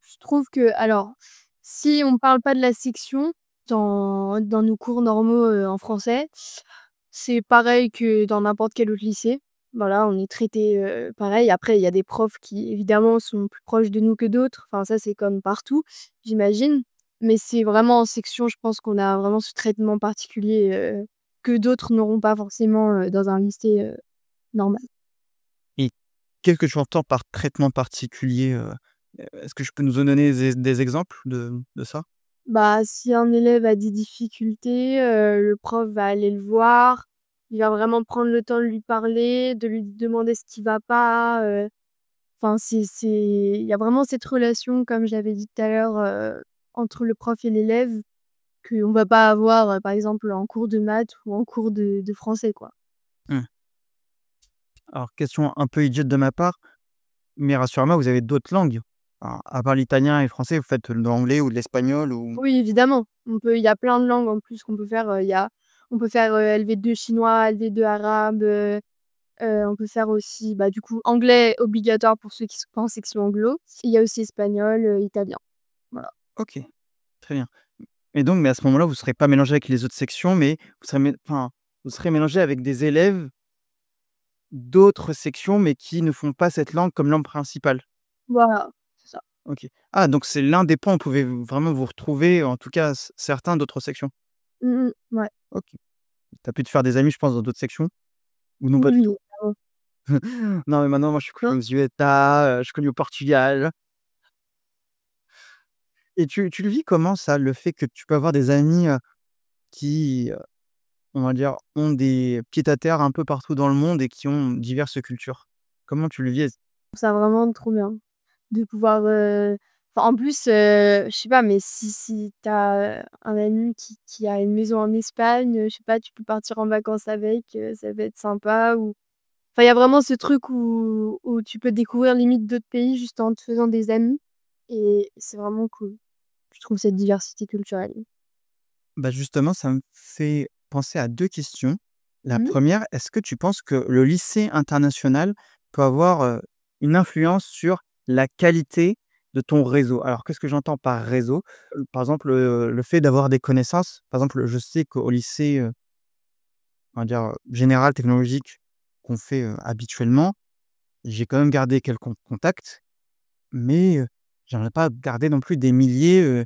Je trouve que alors, si on parle pas de la section, dans nos cours normaux, en français, c'est pareil que dans n'importe quel autre lycée. Voilà, on est traité pareil. Après, il y a des profs qui évidemment sont plus proches de nous que d'autres. Enfin ça, c'est comme partout, j'imagine. Mais c'est vraiment en section, je pense qu'on a vraiment ce traitement particulier, que d'autres n'auront pas forcément, dans un lycée, normal. Et qu'est-ce que tu entends par traitement particulier, est-ce que je peux nous donner des exemples de ça? Bah, si un élève a des difficultés, le prof va aller le voir. Il va vraiment prendre le temps de lui parler, de lui demander ce qui va pas, enfin il y a vraiment cette relation comme j'avais dit tout à l'heure, entre le prof et l'élève qu'on va pas avoir, par exemple en cours de maths ou en cours de français, quoi. Mmh. Alors question un peu idiote de ma part, mais rassure-moi, vous avez d'autres langues? À part l'italien et le français, vous faites de l'anglais ou de l'espagnol ou? Oui, évidemment, il y a plein de langues en plus qu'on peut faire, on peut faire, LV2 chinois, LV2 arabe, on peut faire aussi, bah, du coup, anglais obligatoire pour ceux qui sont pas en section anglo. Il y a aussi espagnol, italien. Voilà. OK, très bien. Et donc mais à ce moment-là, vous ne serez pas mélangé avec les autres sections, mais vous serez mélangé avec des élèves d'autres sections, mais qui ne font pas cette langue comme langue principale? Voilà, c'est ça. OK. Ah donc c'est l'un des points où vous pouvez vraiment vous retrouver, en tout cas certains d'autres sections? Ouais. OK. Tu as pu te faire des amis, je pense, dans d'autres sections? Ou non, pas Oui, du oui, tout? clairement. Non, mais maintenant, moi, je suis connu aux USA, je suis connu au Portugal. Et tu le vis comment ça, le fait que tu peux avoir des amis, qui, on va dire, ont des pieds-à-terre un peu partout dans le monde et qui ont diverses cultures? Comment tu le vis? Je trouve ça vraiment trop bien de pouvoir, enfin, en plus, je sais pas, mais si tu as un ami qui a une maison en Espagne, je sais pas, tu peux partir en vacances avec, ça va être sympa ou enfin, il y a vraiment ce truc où tu peux découvrir limite d'autres pays juste en te faisant des amis et c'est vraiment cool. Je trouve cette diversité culturelle. Bah, justement, ça me fait penser à 2 questions. La Mmh. première, est-ce que tu penses que le lycée international peut avoir, une influence sur la qualité de ton réseau? Alors, qu'est-ce que j'entends par réseau? Par exemple, le fait d'avoir des connaissances. Par exemple, je sais qu'au lycée, on va dire, général technologique qu'on fait, habituellement, j'ai quand même gardé quelques contacts, mais, j'en ai pas gardé non plus des milliers,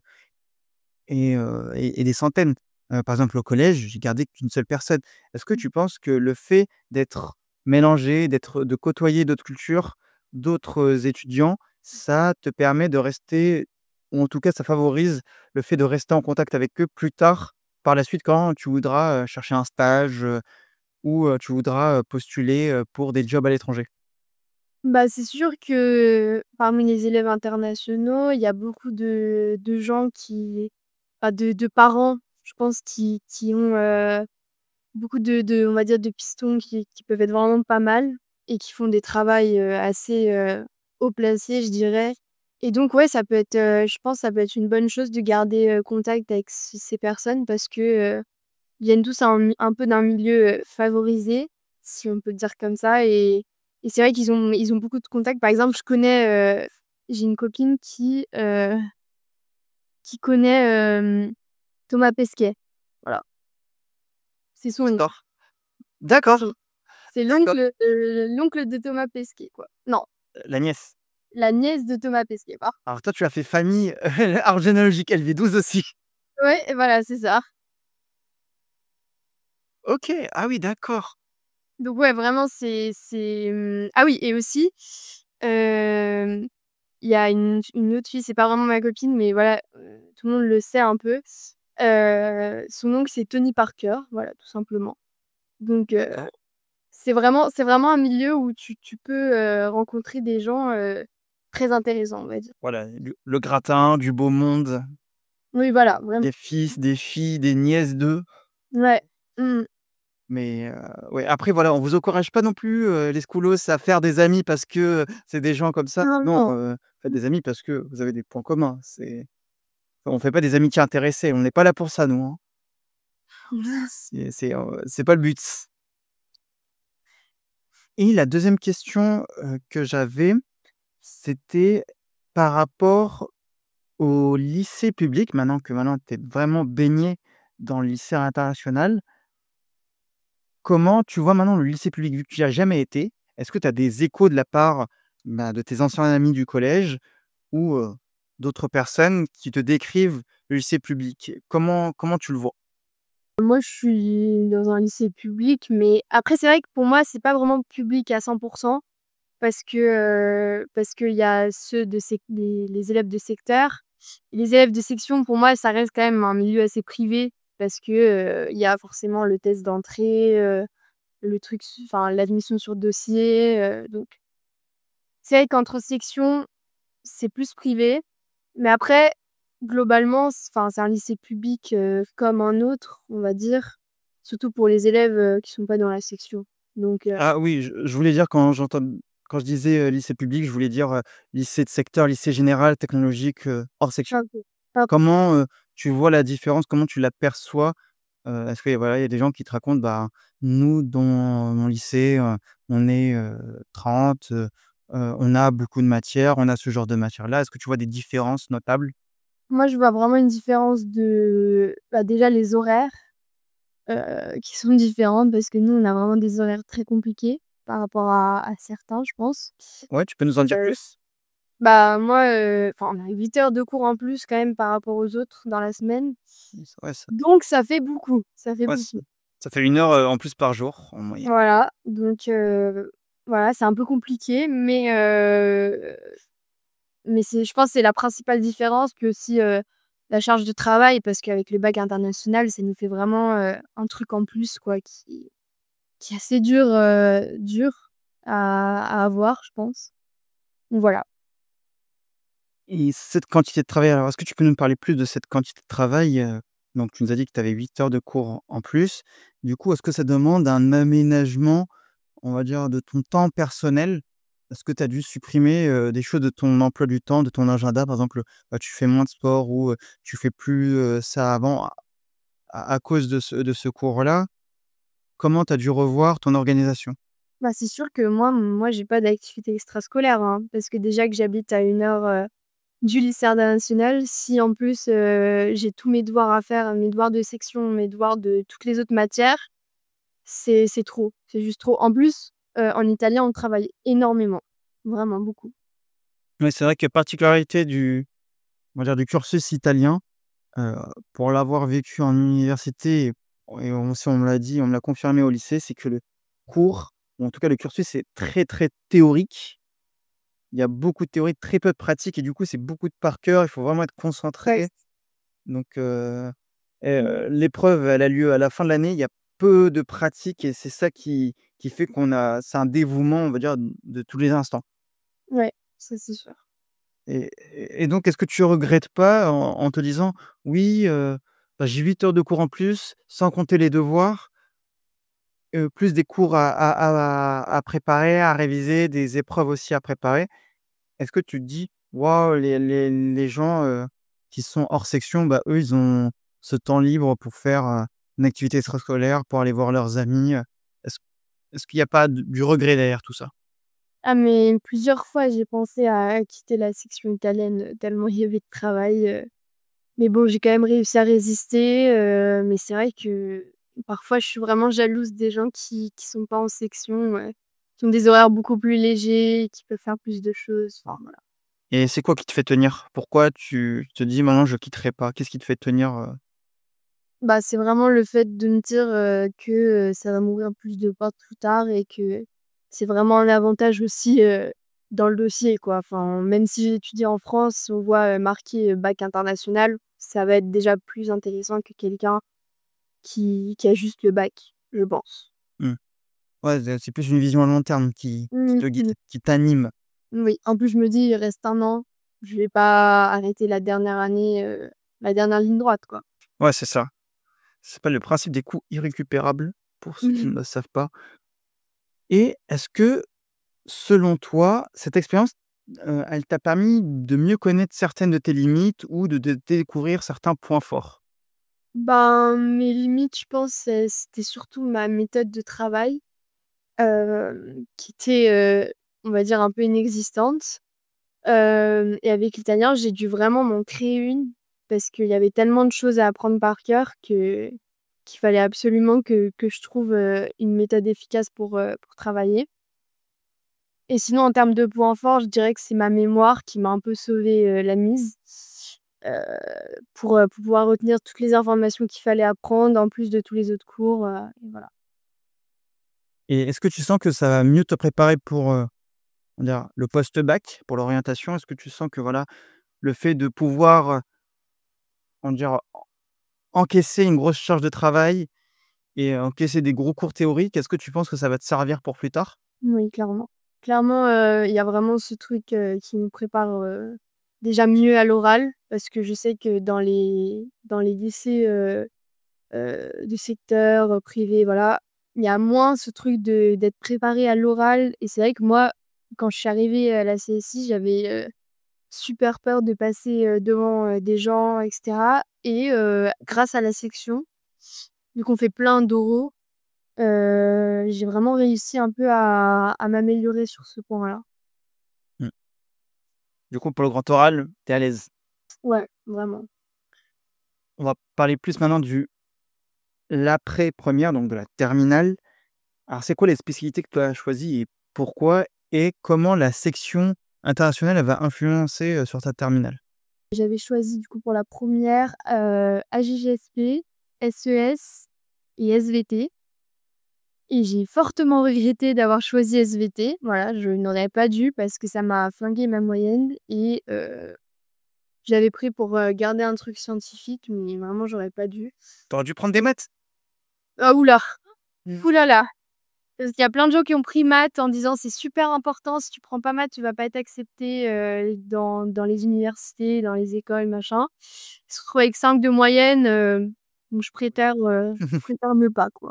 et des centaines. Par exemple, au collège, j'ai gardé qu'une seule personne. Est-ce que tu penses que le fait d'être mélangé, de côtoyer d'autres cultures, d'autres, étudiants, ça te permet de rester ou en tout cas, ça favorise le fait de rester en contact avec eux plus tard, par la suite, quand tu voudras, chercher un stage, ou, tu voudras, postuler, pour des jobs à l'étranger? Bah, c'est sûr que parmi les élèves internationaux, il y a beaucoup de gens qui de parents je pense, qui ont, beaucoup on va dire, de pistons qui peuvent être vraiment pas mal et qui font des travails, assez, haut placés, je dirais et donc ouais, ça peut être, je pense, ça peut être une bonne chose de garder, contact avec ces personnes parce que, ils viennent tous un peu d'un milieu, favorisé, si on peut dire comme ça et c'est vrai qu'ils ont beaucoup de contacts. Par exemple, j'ai une copine qui connaît, Thomas Pesquet. Voilà, c'est son oncle. D'accord. D'accord, Son c'est d'accord. l'oncle de Thomas Pesquet, quoi. Non, La nièce. la nièce de Thomas Pesquet, pardon. Alors toi, tu as fait famille, arbre généalogique LV12 aussi. Ouais, voilà, c'est ça. OK, ah oui, d'accord. Donc ouais, vraiment, ah oui et aussi, il y a une autre fille, c'est pas vraiment ma copine, mais voilà, tout le monde le sait un peu. Son oncle, c'est Tony Parker, voilà, tout simplement. Donc D'accord. c'est vraiment un milieu où tu peux, rencontrer des gens, très intéressants, on va dire. Voilà, le gratin, du beau monde, Oui, voilà, vraiment. des fils, des filles, des nièces d'eux. Ouais. Mmh. Mais ouais, après voilà, on vous encourage pas non plus, les schoolos à faire des amis parce que, c'est des gens comme ça. Non, Non, non. faites des amis parce que vous avez des points communs. On fait pas des amitiés intéressées, on n'est pas là pour ça nous, hein. C'est pas le but. Et la deuxième question, que j'avais, c'était par rapport au lycée public. Maintenant tu es vraiment baigné dans le lycée international. Comment tu vois maintenant le lycée public? Vu que tu y as jamais été, est-ce que tu as des échos de la part, bah, de tes anciens amis du collège ou, d'autres personnes qui te décrivent le lycée public? Comment tu le vois? Moi, je suis dans un lycée public, mais après, c'est vrai que pour moi, c'est pas vraiment public à 100 parce qu'il y a ceux de les élèves de secteur. Les élèves de section, pour moi, ça reste quand même un milieu assez privé parce que, il y a forcément le test d'entrée, le truc enfin, l'admission sur dossier, donc c'est vrai qu'entre sections, c'est plus privé, mais après, globalement, enfin, c'est un lycée public, comme un autre, on va dire, surtout pour les élèves, qui sont pas dans la section, donc Ah oui, je voulais dire quand je disais, lycée public, je voulais dire, lycée de secteur, lycée général, technologique, hors section. OK. Hop. Comment, tu vois la différence? Comment tu l'aperçois? Est-ce que voilà, il y a des gens qui te racontent: «Bah, nous dans mon lycée, on est, 30, on a beaucoup de matières, on a ce genre de matière-là». Est-ce que tu vois des différences notables? Moi, je vois vraiment une différence bah, déjà les horaires, qui sont différentes parce que nous, on a vraiment des horaires très compliqués par rapport à certains, je pense. Ouais, tu peux nous en dire Heu, plus? Bah, moi, enfin, on a 8 heures de cours en plus quand même par rapport aux autres dans la semaine, Ouais, ça donc ça fait beaucoup, ça fait ouais, beaucoup. ça fait 1 heure, en plus par jour en moyenne. Voilà, donc voilà, c'est un peu compliqué, mais je pense, c'est la principale différence, puis aussi, la charge de travail parce qu'avec le bac international, ça nous fait vraiment, un truc en plus quoi qui est assez dur à avoir, je pense. Donc voilà. Et cette quantité de travail, alors est-ce que tu peux nous parler plus de cette quantité de travail? Donc tu nous as dit que tu avais 8 heures de cours en plus. Du coup, est-ce que ça demande un aménagement, on va dire, de ton temps personnel? Est-ce que tu as dû supprimer, des choses de ton emploi du temps, de ton agenda? Par exemple, bah, tu fais moins de sport ou, tu fais plus, ça avant à cause de ce cours-là? Comment tu as dû revoir ton organisation? Bah, c'est sûr que moi, j'ai pas d'activité extrascolaire, hein, parce que déjà que j'habite à 1 heure, du lycée international, si en plus, j'ai tous mes devoirs à faire, mes devoirs de section, mes devoirs de toutes les autres matières, c'est trop, c'est juste trop. En plus, en italien, on travaille énormément, vraiment beaucoup. Oui, c'est vrai que particularité du on va dire du cursus italien. Heu, pour l'avoir vécu en université et on me l'a dit, on me l'a confirmé au lycée, c'est que le cours, ou en tout cas le cursus est très, très théorique. Il y a beaucoup de théorie, très peu de pratique et du coup, c'est beaucoup de par cœur, il faut vraiment être Ouais. concentré. Donc l'épreuve, elle a lieu à la fin de l'année, il y a peu de pratique et c'est ça qui fait c'est un dévouement, on va dire, de tous les instants. Ouais, ça c'est sûr. Et donc est-ce que tu regrettes pas en te disant: «Oui, j'ai 8 heures de cours en plus, sans compter les devoirs, plus des cours à préparer, à réviser, des épreuves aussi à préparer. Est-ce que tu te dis: «Waouh, les gens, qui sont hors section, bah, eux, ils ont ce temps libre pour faire, une activité extrascolaire, pour aller voir leurs amis», Est-ce est-ce qu'il y a pas du regret derrière tout ça? Ah mais plusieurs fois, j'ai pensé à quitter la section italienne, tellement il y avait de travail, mais bon, j'ai quand même réussi à résister, mais c'est vrai que parfois je suis vraiment jalouse des gens qui sont pas en section, qui ont des horaires beaucoup plus légers, qui peuvent faire plus de choses, enfin voilà. Et c'est quoi qui te fait tenir? Pourquoi tu te dis: «Maintenant, je quitterai pas»? Qu'est-ce qui te fait tenir? Bah, c'est vraiment le fait de me dire, que, ça va m'ouvrir plus de portes plus tard et que c'est vraiment un avantage aussi, dans le dossier, quoi. Enfin, même si j'étudie en France, si on voit, marqué, bac international, ça va être déjà plus intéressant que quelqu'un qui a juste le bac, je pense. Mmh. Ouais, c'est plus une vision à long terme qui Mmh te guide, mh. qui t'anime. Oui, en plus, je me dis: «Il reste un an, je vais pas arrêter la dernière ligne droite, quoi». Ouais, c'est ça. C'est pas le principe des coûts irrécupérables, pour ceux qui ne le savent pas. Et est-ce que, selon toi, cette expérience, elle t'a permis de mieux connaître certaines de tes limites ou de découvrir certains points forts? Ben, mes limites, je pense, c'était surtout ma méthode de travail, qui était, on va dire un peu inexistante. Et avec l'italien, j'ai dû vraiment m'en créer une parce qu'il y avait tellement de choses à apprendre par cœur qu'il fallait absolument que je trouve, une méthode efficace pour travailler. Et sinon, en termes de points forts, je dirais que c'est ma mémoire qui m'a un peu sauvé, la mise, heu, pour pouvoir retenir toutes les informations qu'il fallait apprendre en plus de tous les autres cours, et voilà. Et est-ce que tu sens que ça va mieux te préparer pour, on va dire, le post-bac, pour l'orientation? Est-ce que tu sens que, voilà, le fait de pouvoir, on va dire, encaisser une grosse charge de travail et encaisser des gros cours théoriques, est-ce que tu penses que ça va te servir pour plus tard? Oui, clairement. Clairement, il y a vraiment ce truc, qui me prépare, déjà mieux à l'oral parce que je sais que dans les lycées, du secteur, privé, voilà, il y a moins ce truc d'être préparé à l'oral et c'est vrai que moi, quand je suis arrivée à la CSI, j'avais, super peur de passer, devant, des gens et cetera et grâce à la section, vu qu'on fait plein d'oraux, j'ai vraiment réussi un peu à m'améliorer sur ce point-là. Mmh. Du coup, pour le grand oral, tu es à l'aise. Ouais, vraiment. On va parler plus maintenant du l'après première, donc de la terminale. Alors, c'est quoi les spécialités que tu as choisies et pourquoi? Et comment la section internationale, elle va influencer, sur ta terminale? J'avais choisi du coup pour la première re AGGSP, SES et SVT et j'ai fortement regretté d'avoir choisi SVT. Voilà, je n'aurais pas dû parce que ça m'a flingué ma moyenne et j'avais pris pour, garder un truc scientifique mais vraiment j'aurais pas dû. Tu aurais dû prendre des maths. Ah ouh là! Mmh. Ouh là là! Parce qu'il y a plein de gens qui ont pris maths en disant: «C'est super important, si tu prends pas maths, tu vas pas être accepté, dans les universités, dans les écoles, machin». Ils se retrouvent avec 5 de moyenne, donc je préfère mieux pas, quoi.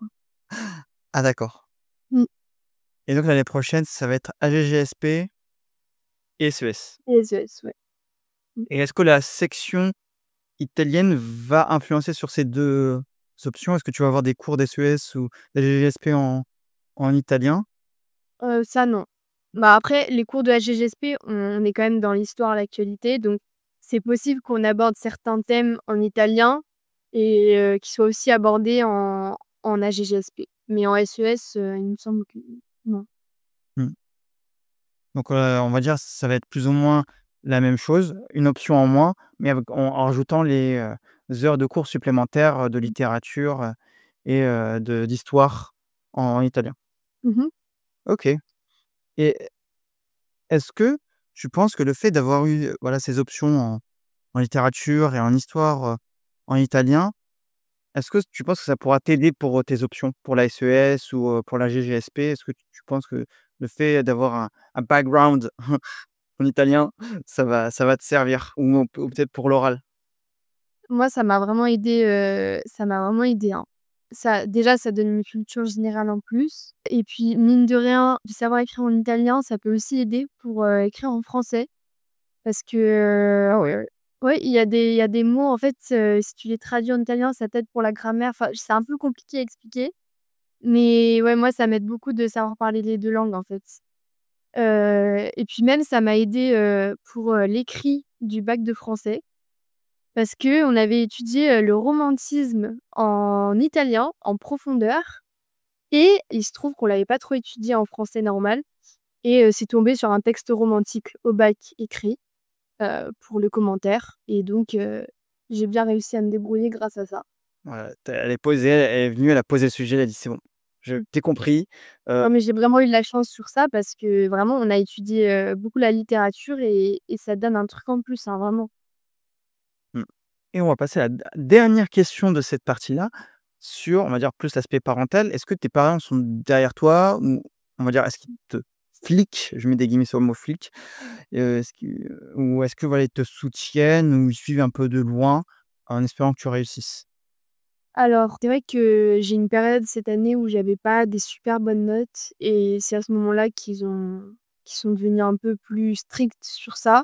Ah d'accord. Mmh. Et donc l'année prochaine, ça va être AGGSP et SES. Et SES, ouais. Mmh. Et est-ce que la section italienne va influencer sur ces 2 options? Est-ce que tu vas avoir des cours d'SES ou d'AGGSP en italien? Ça non. Bah, après les cours de HGGSP, on est quand même dans l'histoire, l'actualité, donc c'est possible qu'on aborde certains thèmes en italien et qui soient aussi abordés en AGGSP. Mais en SES, il me semble que non. Mmh. Donc, on va dire, ça va être plus ou moins la même chose, une option en moins, mais avec en rajoutant les, heures de cours supplémentaires, de littérature, et de d'histoire en italien. Mmh mh. OK. Et est-ce que tu penses que le fait d'avoir eu, voilà, ces options en littérature et en histoire, en italien, est-ce que tu penses que ça pourra t'aider pour, tes options? Pour la SES ou, pour la GGSP? Est-ce que tu penses que le fait d'avoir un background en italien, ça va te servir ou peut-être pour l'oral? Moi, ça m'a vraiment aidé, hein. Ça déjà, ça donne une culture générale en plus et puis mine de rien, de savoir écrire en italien, ça peut aussi aider pour, écrire en français parce que, ouais, il y a des mots en fait, si tu les traduis en italien, ça t'aide pour la grammaire. Enfin, c'est un peu compliqué à expliquer, mais ouais, moi, ça m'aide beaucoup de savoir parler les 2 langues, en fait. Et puis même, ça m'a aidée, pour, l'écrit du bac de français. Parce qu'on avait étudié, le romantisme en italien, en profondeur et il se trouve qu'on l'avait pas trop étudié en français normal et c'est tombé sur un texte romantique au bac écrit, pour le commentaire et donc j'ai bien réussi à me débrouiller grâce à ça. Voilà, elle est venue, elle a posé le sujet, elle a dit: «C'est bon, je t'ai compris». Heu, Non mais j'ai vraiment eu de la chance sur ça parce que vraiment on a étudié, beaucoup la littérature et ça donne un truc en plus, hein, vraiment. mmh et on va passer à la dernière question de cette partie-là, sur, on va dire, plus l'aspect parental. Est-ce que tes parents sont derrière toi ou on va dire, est-ce qu'ils te fliquent? Je mets des guillemets sur le mot flic. Est-ce que ou est-ce que, voilà, ils te soutiennent ou ils suivent un peu de loin en espérant que tu réussisses? Alors, c'est vrai que j'ai une période cette année où j'avais pas des super bonnes notes et c'est à ce moment-là qu'ils sont devenus un peu plus stricts sur ça,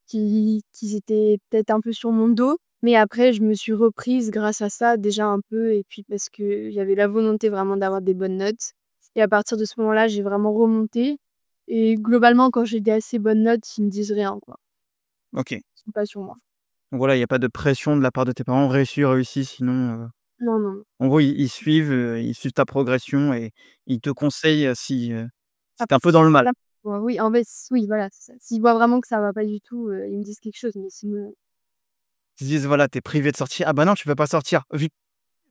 qu'ils étaient peut-être un peu sur mon dos. Mais après, je me suis reprise grâce à ça déjà un peu et puis parce que j'avais la volonté vraiment d'avoir des bonnes notes et à partir de ce moment-là, j'ai vraiment remonté et globalement, quand j'ai des assez bonnes notes, ils me disent rien, quoi. OK. Ils sont pas sur moi. Donc voilà, il y a pas de pression de la part de tes parents: «Réussis, réussis», sinon, Non, non. en gros, ils suivent ta progression et ils te conseillent, si tu Après es un peu dans le mal. oui, en fait, oui, voilà, c'est ça. S'ils voient vraiment que ça va pas du tout, ils me disent quelque chose, mais sinon Ils se disent: «Voilà, tu es privé de sortir. Ah bah non, tu peux pas sortir, vu que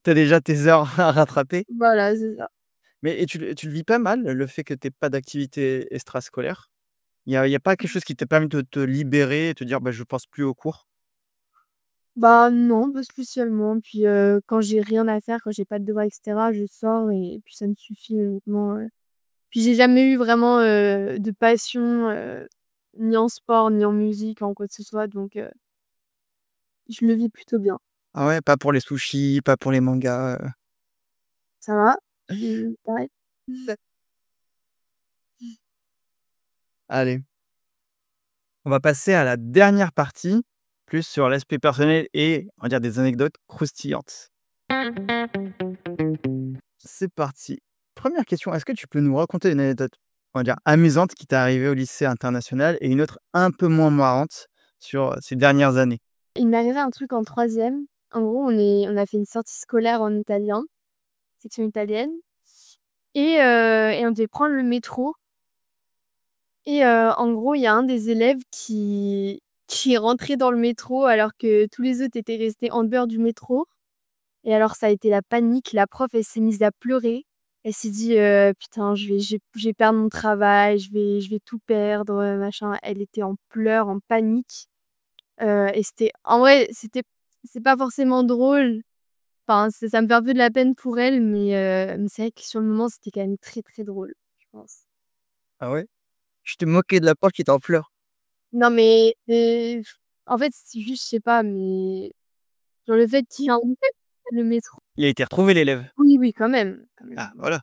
tu as déjà tes heures à rattraper». voilà, c'est ça. Mais tu le vis pas mal, le fait que tu aies pas d'activité extrascolaire? Il y a pas quelque chose qui t'a permis de te libérer et te dire: «Bah, je pense plus aux cours»? Bah, non, pas spécialement. Puis, quand j'ai rien à faire, quand j'ai pas de devoirs et cetera, je sors et puis ça me suffit honnêtement, Puis j'ai jamais eu vraiment, de passion, ni en sport, ni en musique, en quoi que ce soit, donc je le vis plutôt bien. Ah ouais, pas pour les sushis, pas pour les mangas, Ça va? Pareil? Allez, on va passer à la dernière partie, plus sur l'aspect personnel et on va dire des anecdotes croustillantes. C'est parti. Première question, est-ce que tu peux nous raconter une anecdote, on va dire amusante qui t'est arrivée au lycée international et une autre un peu moins marrante sur, ces dernières années? Il m'est arrivé un truc en troisième. En gros, on a fait une sortie scolaire en italien, section italienne et on devait prendre le métro et en gros, il y a un des élèves qui est rentré dans le métro alors que tous les autres étaient restés en dehors du métro et alors ça a été la panique. La prof, elle s'est mise à pleurer. Elle s'est dit, «Putain, je vais perdre mon travail, je vais tout perdre, machin». Elle était en pleurs, en panique, et c'était en vrai, c'est pas forcément drôle. Enfin, ça me fait un peu de la peine pour elle, mais c'est vrai que sur le moment, c'était quand même très, très drôle, je pense. Ah ouais? Tu te moquais de la prof qui était en pleurs? Non, mais en fait, c'est juste, je sais pas, mais sur le fait qu'il y ait un le métro. Il a été retrouvé l'élève? Oui, oui, quand même, quand même. Ah voilà.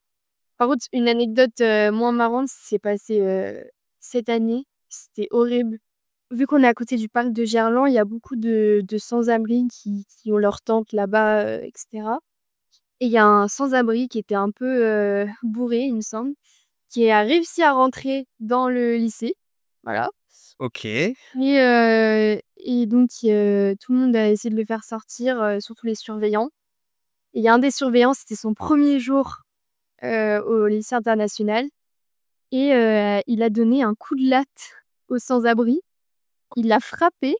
Par contre, une anecdote, moins marrante s'est passée, cette année. C'était horrible. Vu qu'on est à côté du parc de Gerland, il y a beaucoup de sans-abri qui ont leur tente là-bas, et cetera et il y a un sans-abri qui était un peu, bourré, il me semble, qui a réussi à rentrer dans le lycée. Voilà. OK. Et donc tout le monde a essayé de le faire sortir, surtout les surveillants et il y a un des surveillants, c'était son premier jour, au lycée international et il a donné un coup de latte au sans-abri. Il l'a frappé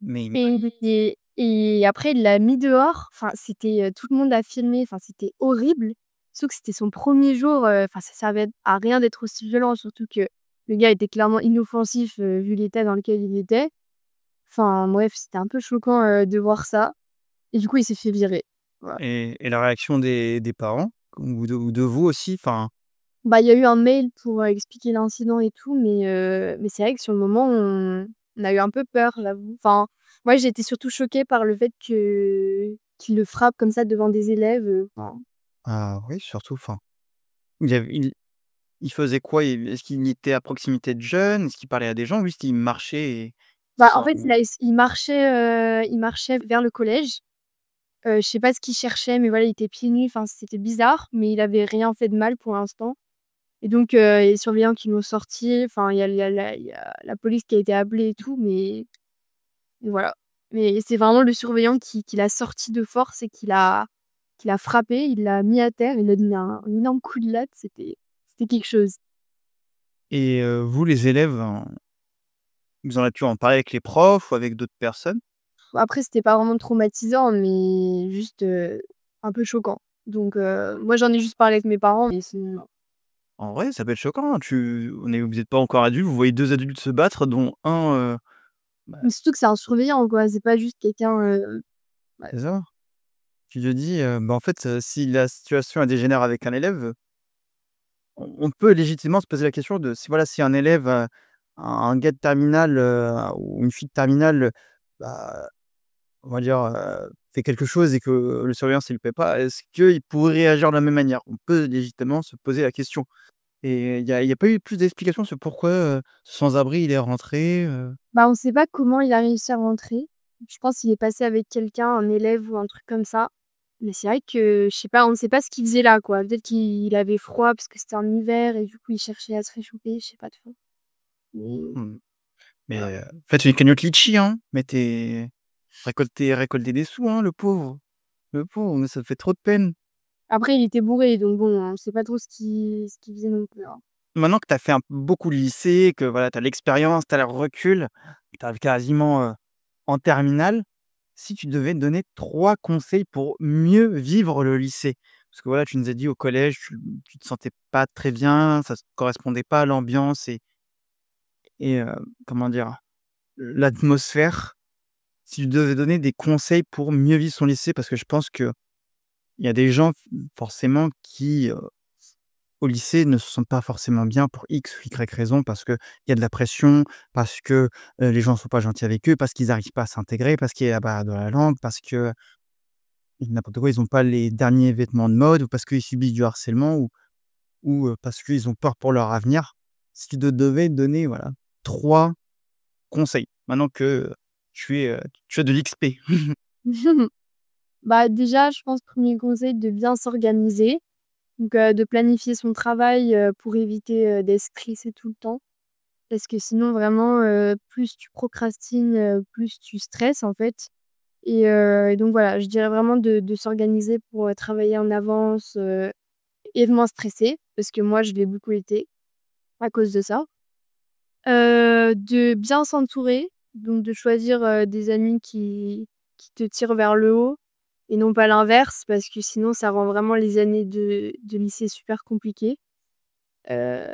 Mais il et après il l'a mis dehors. Enfin, c'était, tout le monde a filmé, enfin, c'était horrible. Surtout que c'était son premier jour, enfin, ça servait à rien d'être aussi violent, surtout que le gars était clairement inoffensif, vu l'état dans lequel il était. Enfin bref, c'était un peu choquant, de voir ça et du coup, il s'est fait virer. Voilà. et la réaction des parents ou de vous aussi? Enfin, Bah, il y a eu un mail pour, expliquer l'incident et tout, mais c'est vrai que sur le moment, On a eu un peu peur, j'avoue. Enfin, moi, j'ai été surtout choquée par le fait qu'il le frappe comme ça devant des élèves, enfin. Ah oui, surtout, enfin, il faisait quoi? Est-ce qu'il était à proximité de jeunes? Est-ce qu'il parlait à des gens? Ou juste il marchait et Bah, en sans fait, il marchait vers le collège. Je sais pas ce qu'il cherchait, mais voilà, il était pieds nus, enfin, c'était bizarre, mais il avait rien fait de mal pour l'instant et donc il y a les surveillants qui l'ont sorti, enfin, il y a la police qui a été appelée et tout, mais voilà. Mais c'est vraiment le surveillant qui l'a sorti de force et qui l'a frappé, il l'a mis à terre, il lui a donné un énorme coup de latte, c'était quelque chose. et vous les élèves, vous en avez pu en parler avec les profs ou avec d'autres personnes? Après, c'était pas vraiment traumatisant, mais juste, un peu choquant. Donc moi, j'en ai juste parlé avec mes parents, mais sinon non. En vrai, ça peut être choquant, hein. Vous êtes pas encore adulte, vous voyez 2 adultes se battre dont un, bah, Mais surtout que c'est un surveillant, quoi, c'est pas juste quelqu'un, ouais. c'est ça. Tu te dis, bah, en fait, si la situation elle dégénère avec un élève, on peut légitimement se poser la question de si voilà, si un élève, un gars de terminale, ou une fille de terminale, bah, on va dire, fait quelque chose et que le surveillant s'il le paie pas, est-ce qu'il pourrait réagir de la même manière? On peut légitimement se poser la question et il y a pas eu plus d'explications sur pourquoi, ce sans-abri il est rentré, Bah, on sait pas comment il a réussi à rentrer. Je pense qu'il est passé avec quelqu'un, un élève ou un truc comme ça. Mais c'est vrai que, je sais pas, on ne sait pas ce qu'il faisait là, quoi. Peut-être qu'il avait froid parce que c'était en hiver et du coup, il cherchait à se réchauffer, je sais pas trop. Mais mmh, mais, voilà. faites une cagnotte litchi, hein, mettez récoltez des sous, hein, le pauvre, mais ça fait trop de peine. Après, il était bourré, donc bon, on sait pas trop ce qu'il faisait non plus, hein. Maintenant que tu as fait beaucoup de lycée, que voilà, tu as l'expérience, tu as le recul, tu arrives quasiment, en terminale, si tu devais donner 3 conseils pour mieux vivre le lycée? Parce que voilà, tu nous as dit au collège, tu te sentais pas très bien, ça correspondait pas à l'ambiance et comment dire? L'atmosphère. Si tu devais donner des conseils pour mieux vivre son lycée, parce que je pense qu'il y a des gens forcément qui, au lycée, ne se sentent pas forcément bien pour X ou Y raison, parce qu'il y a de la pression, parce que, les gens ne sont pas gentils avec eux, parce qu'ils n'arrivent pas à s'intégrer, parce qu'il y a la barrière de la langue, parce que n'importe quoi, ils ont pas les derniers vêtements de mode ou parce qu'ils subissent du harcèlement ou parce qu'ils ont peur pour leur avenir. Si tu devais donner, voilà, 3 conseils, maintenant que tu as de l'XP. Bah, déjà, je pense, premier conseil, de bien s'organiser. Donc de planifier son travail, pour éviter, d'être stressé tout le temps. Parce que sinon vraiment, plus tu procrastines, plus tu stresses en fait et donc voilà, je dirais vraiment de s'organiser pour, travailler en avance, et de moins stresser parce que moi je l'ai beaucoup été à cause de ça. De bien s'entourer, donc de choisir, des amis qui te tirent vers le haut et non pas l'inverse parce que sinon ça rend vraiment les années de lycée super compliquées. Heu,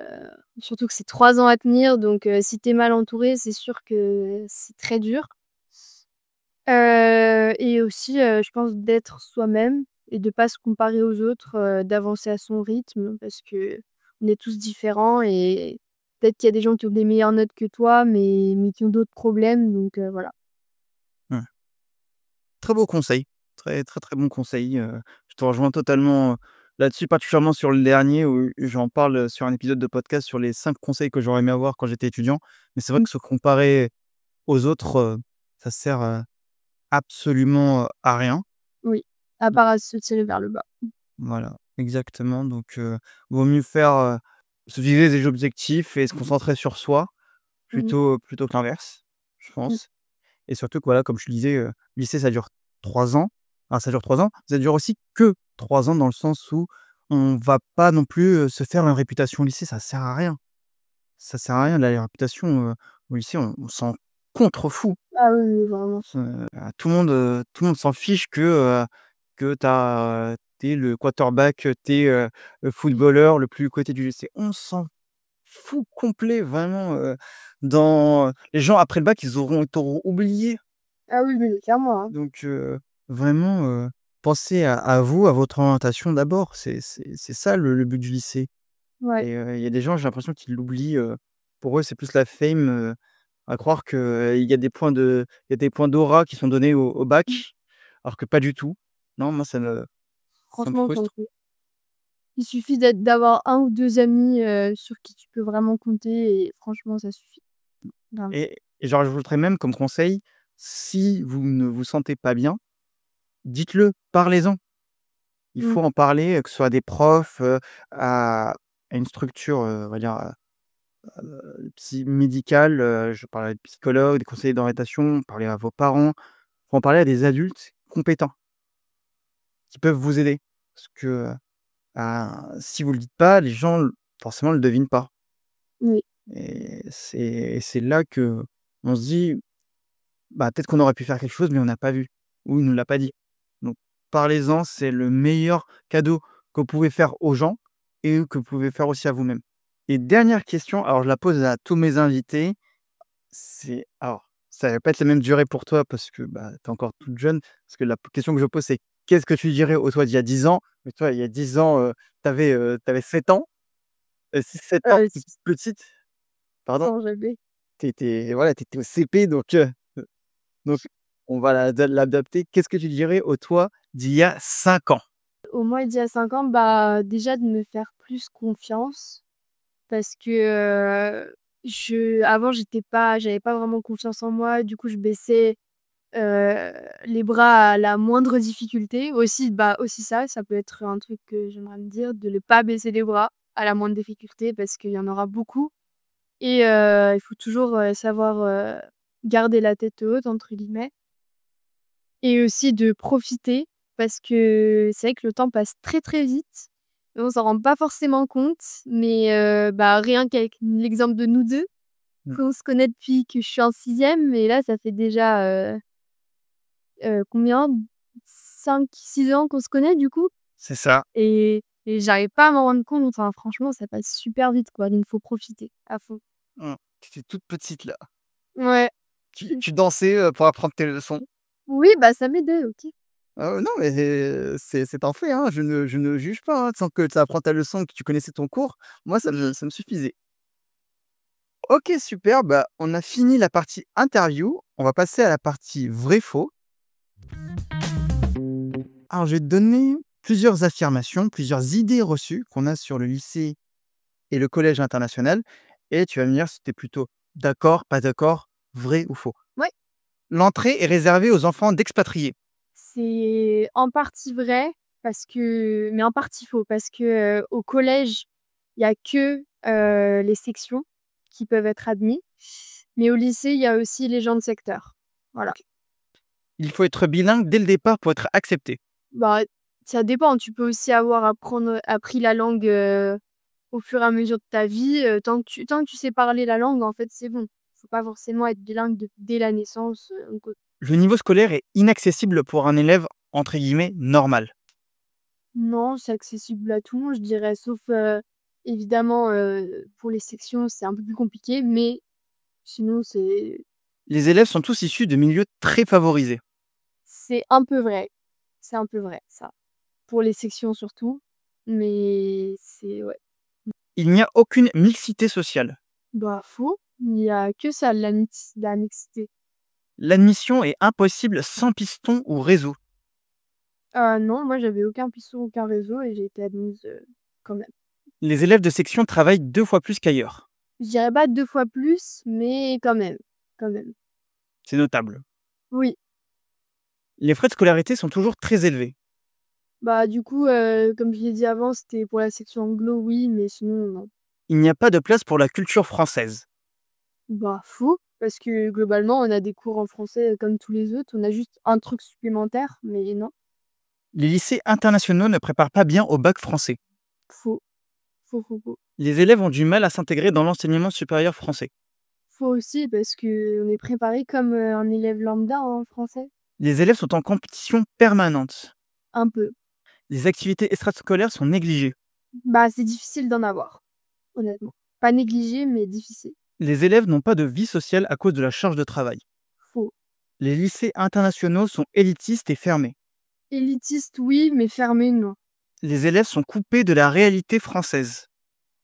Surtout que c'est 3 ans à tenir donc si tu es mal entouré, c'est sûr que c'est très dur. Et aussi, je pense d'être soi-même et de pas se comparer aux autres, d'avancer à son rythme parce qu'on est tous différents et peut-être qu'il y a des gens qui ont des meilleures notes que toi mais qui ont d'autres problèmes donc voilà. Ouais. Très beau conseil, très, très, très bon conseil, je te rejoins totalement, là-dessus, particulièrement sur le dernier où j'en parle, sur un épisode de podcast sur les 5 conseils que j'aurais aimé avoir quand j'étais étudiant. Mais c'est vrai Mmh, que se comparer aux autres, ça sert, absolument, à rien. oui, à part à se tirer vers le bas. Voilà, exactement, donc vaut mieux faire, se fixer des objectifs et se concentrer sur soi Mmh plutôt que l'inverse, je mh. pense. Et surtout que voilà, comme je te disais, le lycée ça dure 3 ans. Alors ça dure 3 ans, ça dure aussi que 3 ans dans le sens où on va pas non plus, se faire une réputation au lycée, ça sert à rien. Ça sert à rien la réputation, au lycée, on s'en contrefout. Ah oui, oui, vraiment. Tout le monde s'en fiche que tu es le quarterback, tu es, le footballeur le plus coté du lycée. On s'en fout complet vraiment, dans les gens après le bac, ils t'auront oublié. Ah oui, oui, clairement, hein. Donc vraiment, pensez à vous, à votre orientation d'abord. C'est ça le but du lycée Ouais. et il y a des gens, j'ai l'impression qu'ils l'oublient, pour eux, c'est plus la fame, À croire qu'il y a des points d'aura qui sont donnés au bac, Mmh. alors que pas du tout. Non, moi ça me Franchement, frustre. il suffit d'avoir un ou 2 amis, sur qui tu peux vraiment compter et franchement ça suffit, vraiment. Et je rajouterais même comme conseil, si vous ne vous sentez pas bien, dites-le, parlez-en. Il Mmh. faut en parler, que ce soit à des profs, à une structure, on va dire, médicale, je parlais de psychologue, des conseillers d'orientation, parler à vos parents, faut en parler à des adultes compétents qui peuvent vous aider. Parce que, si vous le dites pas, les gens forcément le devinent pas Oui, et c'est là que on se dit: «Bah, peut-être qu'on aurait pu faire quelque chose, mais on n'a pas vu ou il nous l'a pas dit». Donc parlez-en, c'est le meilleur cadeau que vous pouvez faire aux gens et que vous pouvez faire aussi à vous-même. Et dernière question, alors je la pose à tous mes invités, alors ça va pas être la même durée pour toi parce que, bah, tu es encore toute jeune, parce que la question que je pose, c'est: «Qu'est-ce que tu dirais au toi d'il y a 10 ans?» Mais toi, il y a 10 ans, tu avais 7 ans, 6-7 ans, toute s petite, pardon, sans jamais. tu étais voilà, tu étais au CP donc on va l'adapter. Qu'est-ce que tu dirais au toi d'il y a 5 ans? Au moins il y a 5 ans, bah, déjà de me faire plus confiance parce que, je avant j'avais pas vraiment confiance en moi, du coup je baissais, les bras à la moindre difficulté. Aussi, bah, aussi ça peut être un truc que j'aimerais me dire, de ne pas baisser les bras à la moindre difficulté parce qu'il y en aura beaucoup et il faut toujours, savoir, «garder la tête haute» entre guillemets et aussi de profiter parce que c'est vrai que le temps passe très, très vite et on s'en rend pas forcément compte mais bah, rien qu'avec l'exemple de nous 2 Mmh, qu'on se connaît depuis que je suis en sixième et là ça fait déjà, combien? 5-6 ans qu'on se connaît du coup c'est ça. et j'arrive pas à m'en rendre compte, enfin franchement ça passe super vite quoi, donc faut profiter à fond. Mmh. Tu étais toute petite là. Ouais. Tu dansais, pour apprendre tes leçons? Oui, bah, ça m'aidait, OK. Non, mais c'est un fait, hein, je ne juge pas, hein, tant que tu apprends ta leçon, que tu connaissais ton cours, moi ça me suffisait. OK, super, bah, on a fini la partie interview, on va passer à la partie vrai-faux. Alors je vais te donner plusieurs affirmations, plusieurs idées reçues qu'on a sur le lycée et le collège international et tu vas me dire si tu es plutôt d'accord, pas d'accord, vrai ou faux. Ouais, L'entrée est réservée aux enfants d'expatriés. c'est en partie vrai parce que mais en partie faux parce que, au collège, il y a que, les sections qui peuvent être admis, mais au lycée, il y a aussi les gens de secteur. Voilà. OK. Il faut être bilingue dès le départ pour être accepté. Bah, ça dépend, tu peux aussi avoir appris la langue, au fur et à mesure de ta vie, tant que tu sais parler la langue, en fait, c'est bon. Faut pas forcément être bilingue dès la naissance, ou quoi. Le niveau scolaire est inaccessible pour un élève entre guillemets «normal». Non, c'est accessible à tout le monde, je dirais, sauf, évidemment, pour les sections, c'est un peu plus compliqué, mais sinon Les élèves sont tous issus de milieux très favorisés. c'est un peu vrai. C'est un peu vrai, ça. Pour les sections surtout, mais c'est ouais. Il n'y a aucune mixité sociale. Bah, faux, il y a que ça, la mixité. L'admission est impossible sans piston ou réseau. Non, moi, j'avais aucun piston, aucun réseau et j'ai été admise, quand même. Les élèves de section travaillent 2 fois plus qu'ailleurs. Je dirais pas 2 fois plus, mais quand même. C'est notable. Oui. Les frais de scolarité sont toujours très élevés. Bah, du coup, comme je l'ai dit avant, c'était pour la section anglo, oui, mais sinon, non. Il n'y a pas de place pour la culture française. Bah, faux, parce que globalement, on a des cours en français, comme tous les autres. On a juste un truc supplémentaire, mais non. Les lycées internationaux ne préparent pas bien au bac français. Faux. Faux, faux, faux. Les élèves ont du mal à s'intégrer dans l'enseignement supérieur français. Faux aussi parce qu'on est préparé comme, un élève lambda en français. Les élèves sont en compétition permanente. Un peu. Les activités extrascolaires sont négligées. Bah, c'est difficile d'en avoir, honnêtement. Pas négligé, mais difficile. Les élèves n'ont pas de vie sociale à cause de la charge de travail. Faux. Les lycées internationaux sont élitistes et fermés. Élitiste, oui, mais fermé, non. Les élèves sont coupés de la réalité française.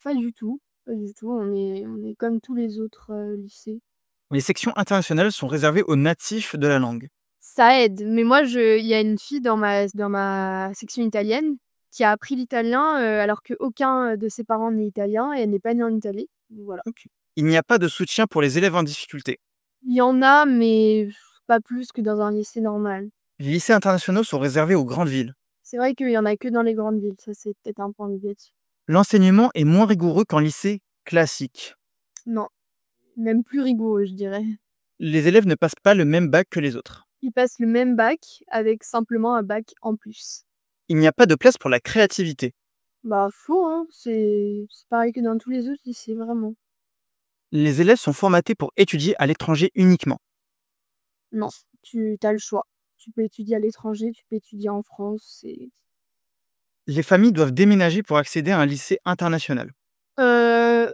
Pas du tout, pas du tout. On est comme tous les autres, lycées. Les sections internationales sont réservées aux natifs de la langue. Ça aide, mais moi il y a une fille dans ma section italienne qui a appris l'italien, alors qu'aucun, de ses parents n'est italien et elle n'est pas née en Italie, donc voilà. Ok. Il n'y a pas de soutien pour les élèves en difficulté. Il y en a, mais pas plus que dans un lycée normal. Les lycées internationaux sont réservés aux grandes villes. C'est vrai qu'il y en a que dans les grandes villes, ça c'est peut-être un point négatif. L'enseignement est moins rigoureux qu'en lycée classique. Non, même plus rigoureux, je dirais. Les élèves ne passent pas le même bac que les autres. Ils passent le même bac avec simplement un bac en plus. Il n'y a pas de place pour la créativité. Bah, faux, hein, c'est pareil que dans tous les autres lycées, vraiment. Les élèves sont formatés pour étudier à l'étranger uniquement. Non, tu as le choix. Tu peux étudier à l'étranger, tu peux étudier en France, Les familles doivent déménager pour accéder à un lycée international.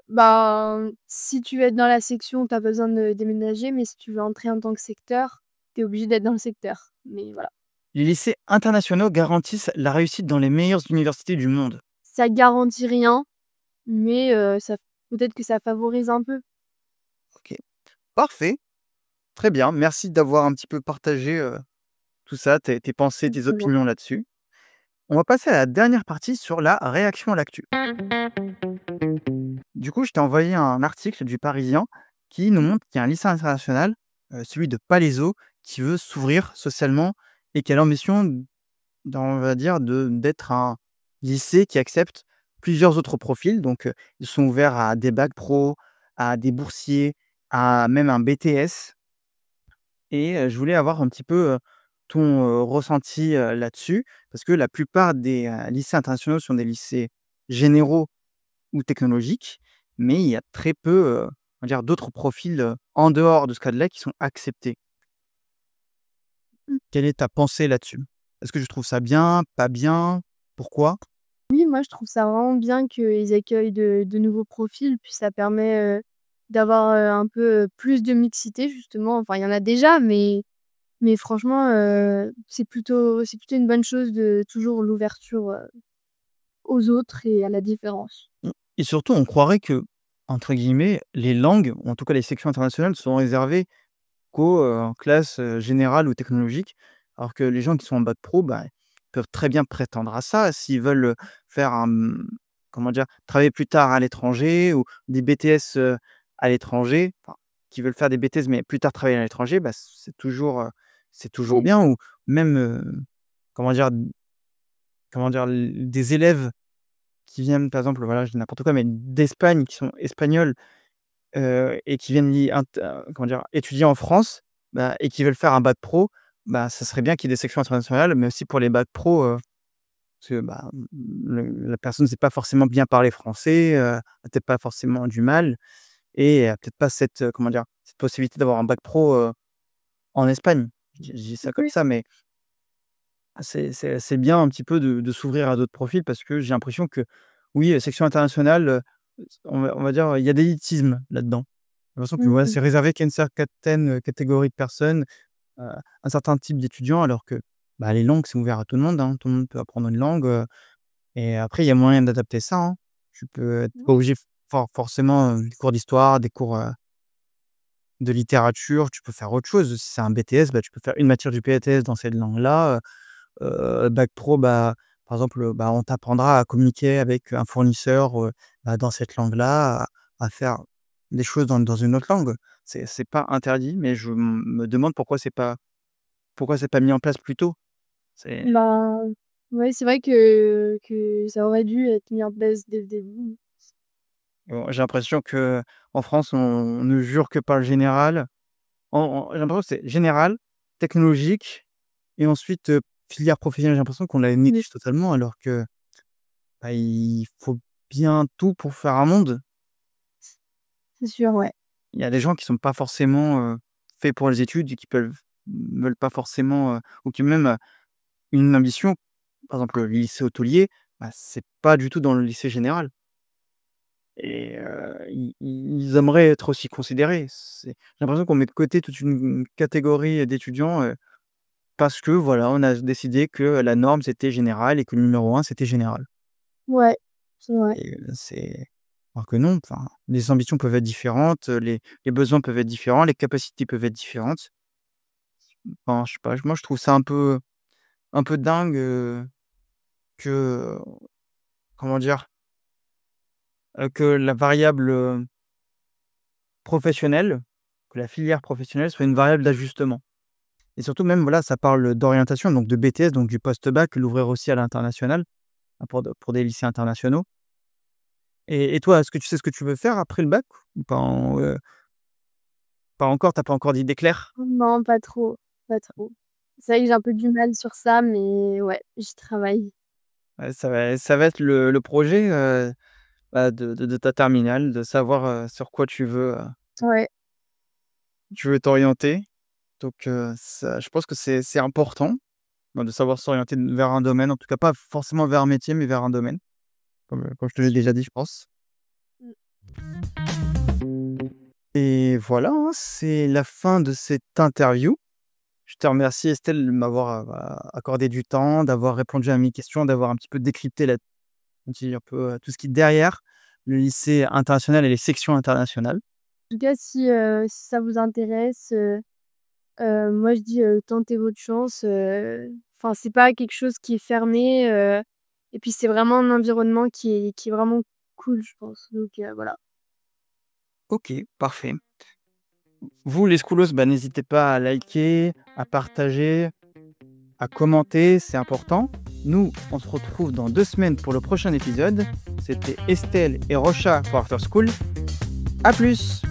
ben, si tu veux être dans la section, tu as besoin de déménager, mais si tu veux entrer en tant que secteur, tu es obligé d'être dans le secteur. Mais voilà. Les lycées internationaux garantissent la réussite dans les meilleures universités du monde. Ça garantit rien, mais ça peut-être que ça favorise un peu. Ok, parfait, très bien. Merci d'avoir un petit peu partagé tout ça, tes pensées, tes Exactement. opinions là-dessus. On va passer à la dernière partie sur la réaction à l'actu. Du coup, je t'ai envoyé un article du Parisien qui nous Mmh. montre qu'il y a un lycée international, celui de Palaiseau, qui veut s'ouvrir socialement et qui a l'ambition, on va dire, d'être un lycée qui accepte plusieurs autres profils. Donc, ils sont ouverts à des bacs pro, à des boursiers, à même un BTS. Et je voulais avoir un petit peu ton ressenti là-dessus, parce que la plupart des lycées internationaux sont des lycées généraux ou technologiques, mais il y a très peu, on va dire, d'autres profils en dehors de ce cadre-là qui sont acceptés. Quelle est ta pensée là-dessus? Est-ce que je trouve ça bien, pas bien? Pourquoi? Oui, moi je trouve ça vraiment bien qu'ils accueillent de nouveaux profils, puis ça permet, d'avoir, un peu, plus de mixité justement. Enfin, il y en a déjà, mais franchement, c'est plutôt une bonne chose de toujours l'ouverture, aux autres et à la différence. Et surtout, on croirait que, entre guillemets, «les langues», ou en tout cas les sections internationales, sont réservées qu'aux classes générales ou technologiques, alors que les gens qui sont en bac pro, bah, peuvent très bien prétendre à ça s'ils veulent faire comment dire? Travailler plus tard à l'étranger ou des BTS à l'étranger, enfin, qui veulent faire des BTS mais plus tard travailler à l'étranger, bah, c'est toujours bien. Ou même, comment dire? Comment dire? Des élèves qui viennent, par exemple, voilà, je dis n'importe quoi, mais d'Espagne, qui sont espagnols, et qui viennent comment dire? Étudier en France, bah, et qui veulent faire un bac pro, bah, ça serait bien qu'il y ait des sections internationales, mais aussi pour les bacs pro, parce que, bah, la personne ne sait pas forcément bien parler français, a peut-être pas forcément du mal et a peut-être pas cette, comment dire? Cette possibilité d'avoir un bac pro, en Espagne. Je dis ça comme Oui. ça, mais c'est bien un petit peu de s'ouvrir à d'autres profils, parce que j'ai l'impression que, oui, section internationale, on va dire, il y a d'élitisme là-dedans. J'ai l'impression que, Mmh voilà, mh. c'est réservé qu'à une certaine, catégorie de personnes, un certain type d'étudiants, alors que, bah, les langues, c'est ouvert à tout le monde, hein. Tout le monde peut apprendre une langue, et après il y a moyen d'adapter ça, hein. Tu peux être Mmh. pas obligé forcément, des cours d'histoire, des cours, de littérature, tu peux faire autre chose. Si c'est un BTS, bah, tu peux faire une matière du BTS dans cette langue-là. Bac pro, bah, par exemple, bah, on t'apprendra à communiquer avec un fournisseur, bah, dans cette langue-là, à faire des choses dans une autre langue. C'est pas interdit, mais je me demande pourquoi c'est pas mis en place plus tôt? C'est Bah, ouais, c'est vrai que ça aurait dû être mis en place dès le début. Bon, j'ai l'impression qu'en France, on ne jure que par le général. J'ai l'impression que c'est général, technologique et ensuite, filière professionnelle. J'ai l'impression qu'on la Mais néglige totalement, alors que, bah, il faut bien tout pour faire un monde. c'est sûr, ouais. Il y a des gens qui sont pas forcément, faits pour les études et qui veulent pas forcément, ou qui ont même, une ambition. Par exemple, le lycée hôtelier, bah, c'est pas du tout dans le lycée général et ils aimeraient être aussi considérés. J'ai l'impression qu'on met de côté toute une catégorie d'étudiants, parce que, voilà, on a décidé que la norme, c'était général et que le numéro un c'était général Ouais, c'est vrai. et c'est Alors que non, enfin, les ambitions peuvent être différentes, les besoins peuvent être différents, les capacités peuvent être différentes. Enfin, je sais pas, moi je trouve ça un peu dingue, que, comment dire? Que la variable, professionnelle, que la filière professionnelle soit une variable d'ajustement et surtout même, voilà, ça parle d'orientation, donc de BTS, donc du post-bac, l'ouvrir aussi à l'international, pour des lycées internationaux et toi, est-ce que tu sais ce que tu veux faire après le bac ou pas encore? Tu as pas encore d'idée claire? Non, pas trop, pas trop. C'est vrai que j'ai un peu du mal sur ça, mais ouais, j'y travaille. Ouais, ça va être le projet, bah, de ta terminale, de savoir, sur quoi Ouais. tu veux t'orienter. Donc ça je pense que c'est important, bah, de savoir s'orienter vers un domaine, en tout cas pas forcément vers un métier, mais vers un domaine, comme je te l'ai déjà dit, je pense Mmh. et voilà, hein, c'est la fin de cette interview. Je te remercie Estelle de m'avoir, bah, accordé du temps, d'avoir répondu à mes questions, d'avoir un petit peu décrypté un peu, tout ce qui est derrière le lycée international et les sections internationales. En tout cas, si ça vous intéresse, moi je dis, tentez votre chance, enfin c'est pas quelque chose qui est fermé, et puis c'est vraiment un environnement qui est vraiment cool, je pense, donc voilà. OK, parfait. Vous les schoolos, bah, n'hésitez pas à liker, à partager, à commenter, c'est important. Nous, on se retrouve dans 2 semaines pour le prochain épisode. C'était Estelle et Rocha pour After School. À plus!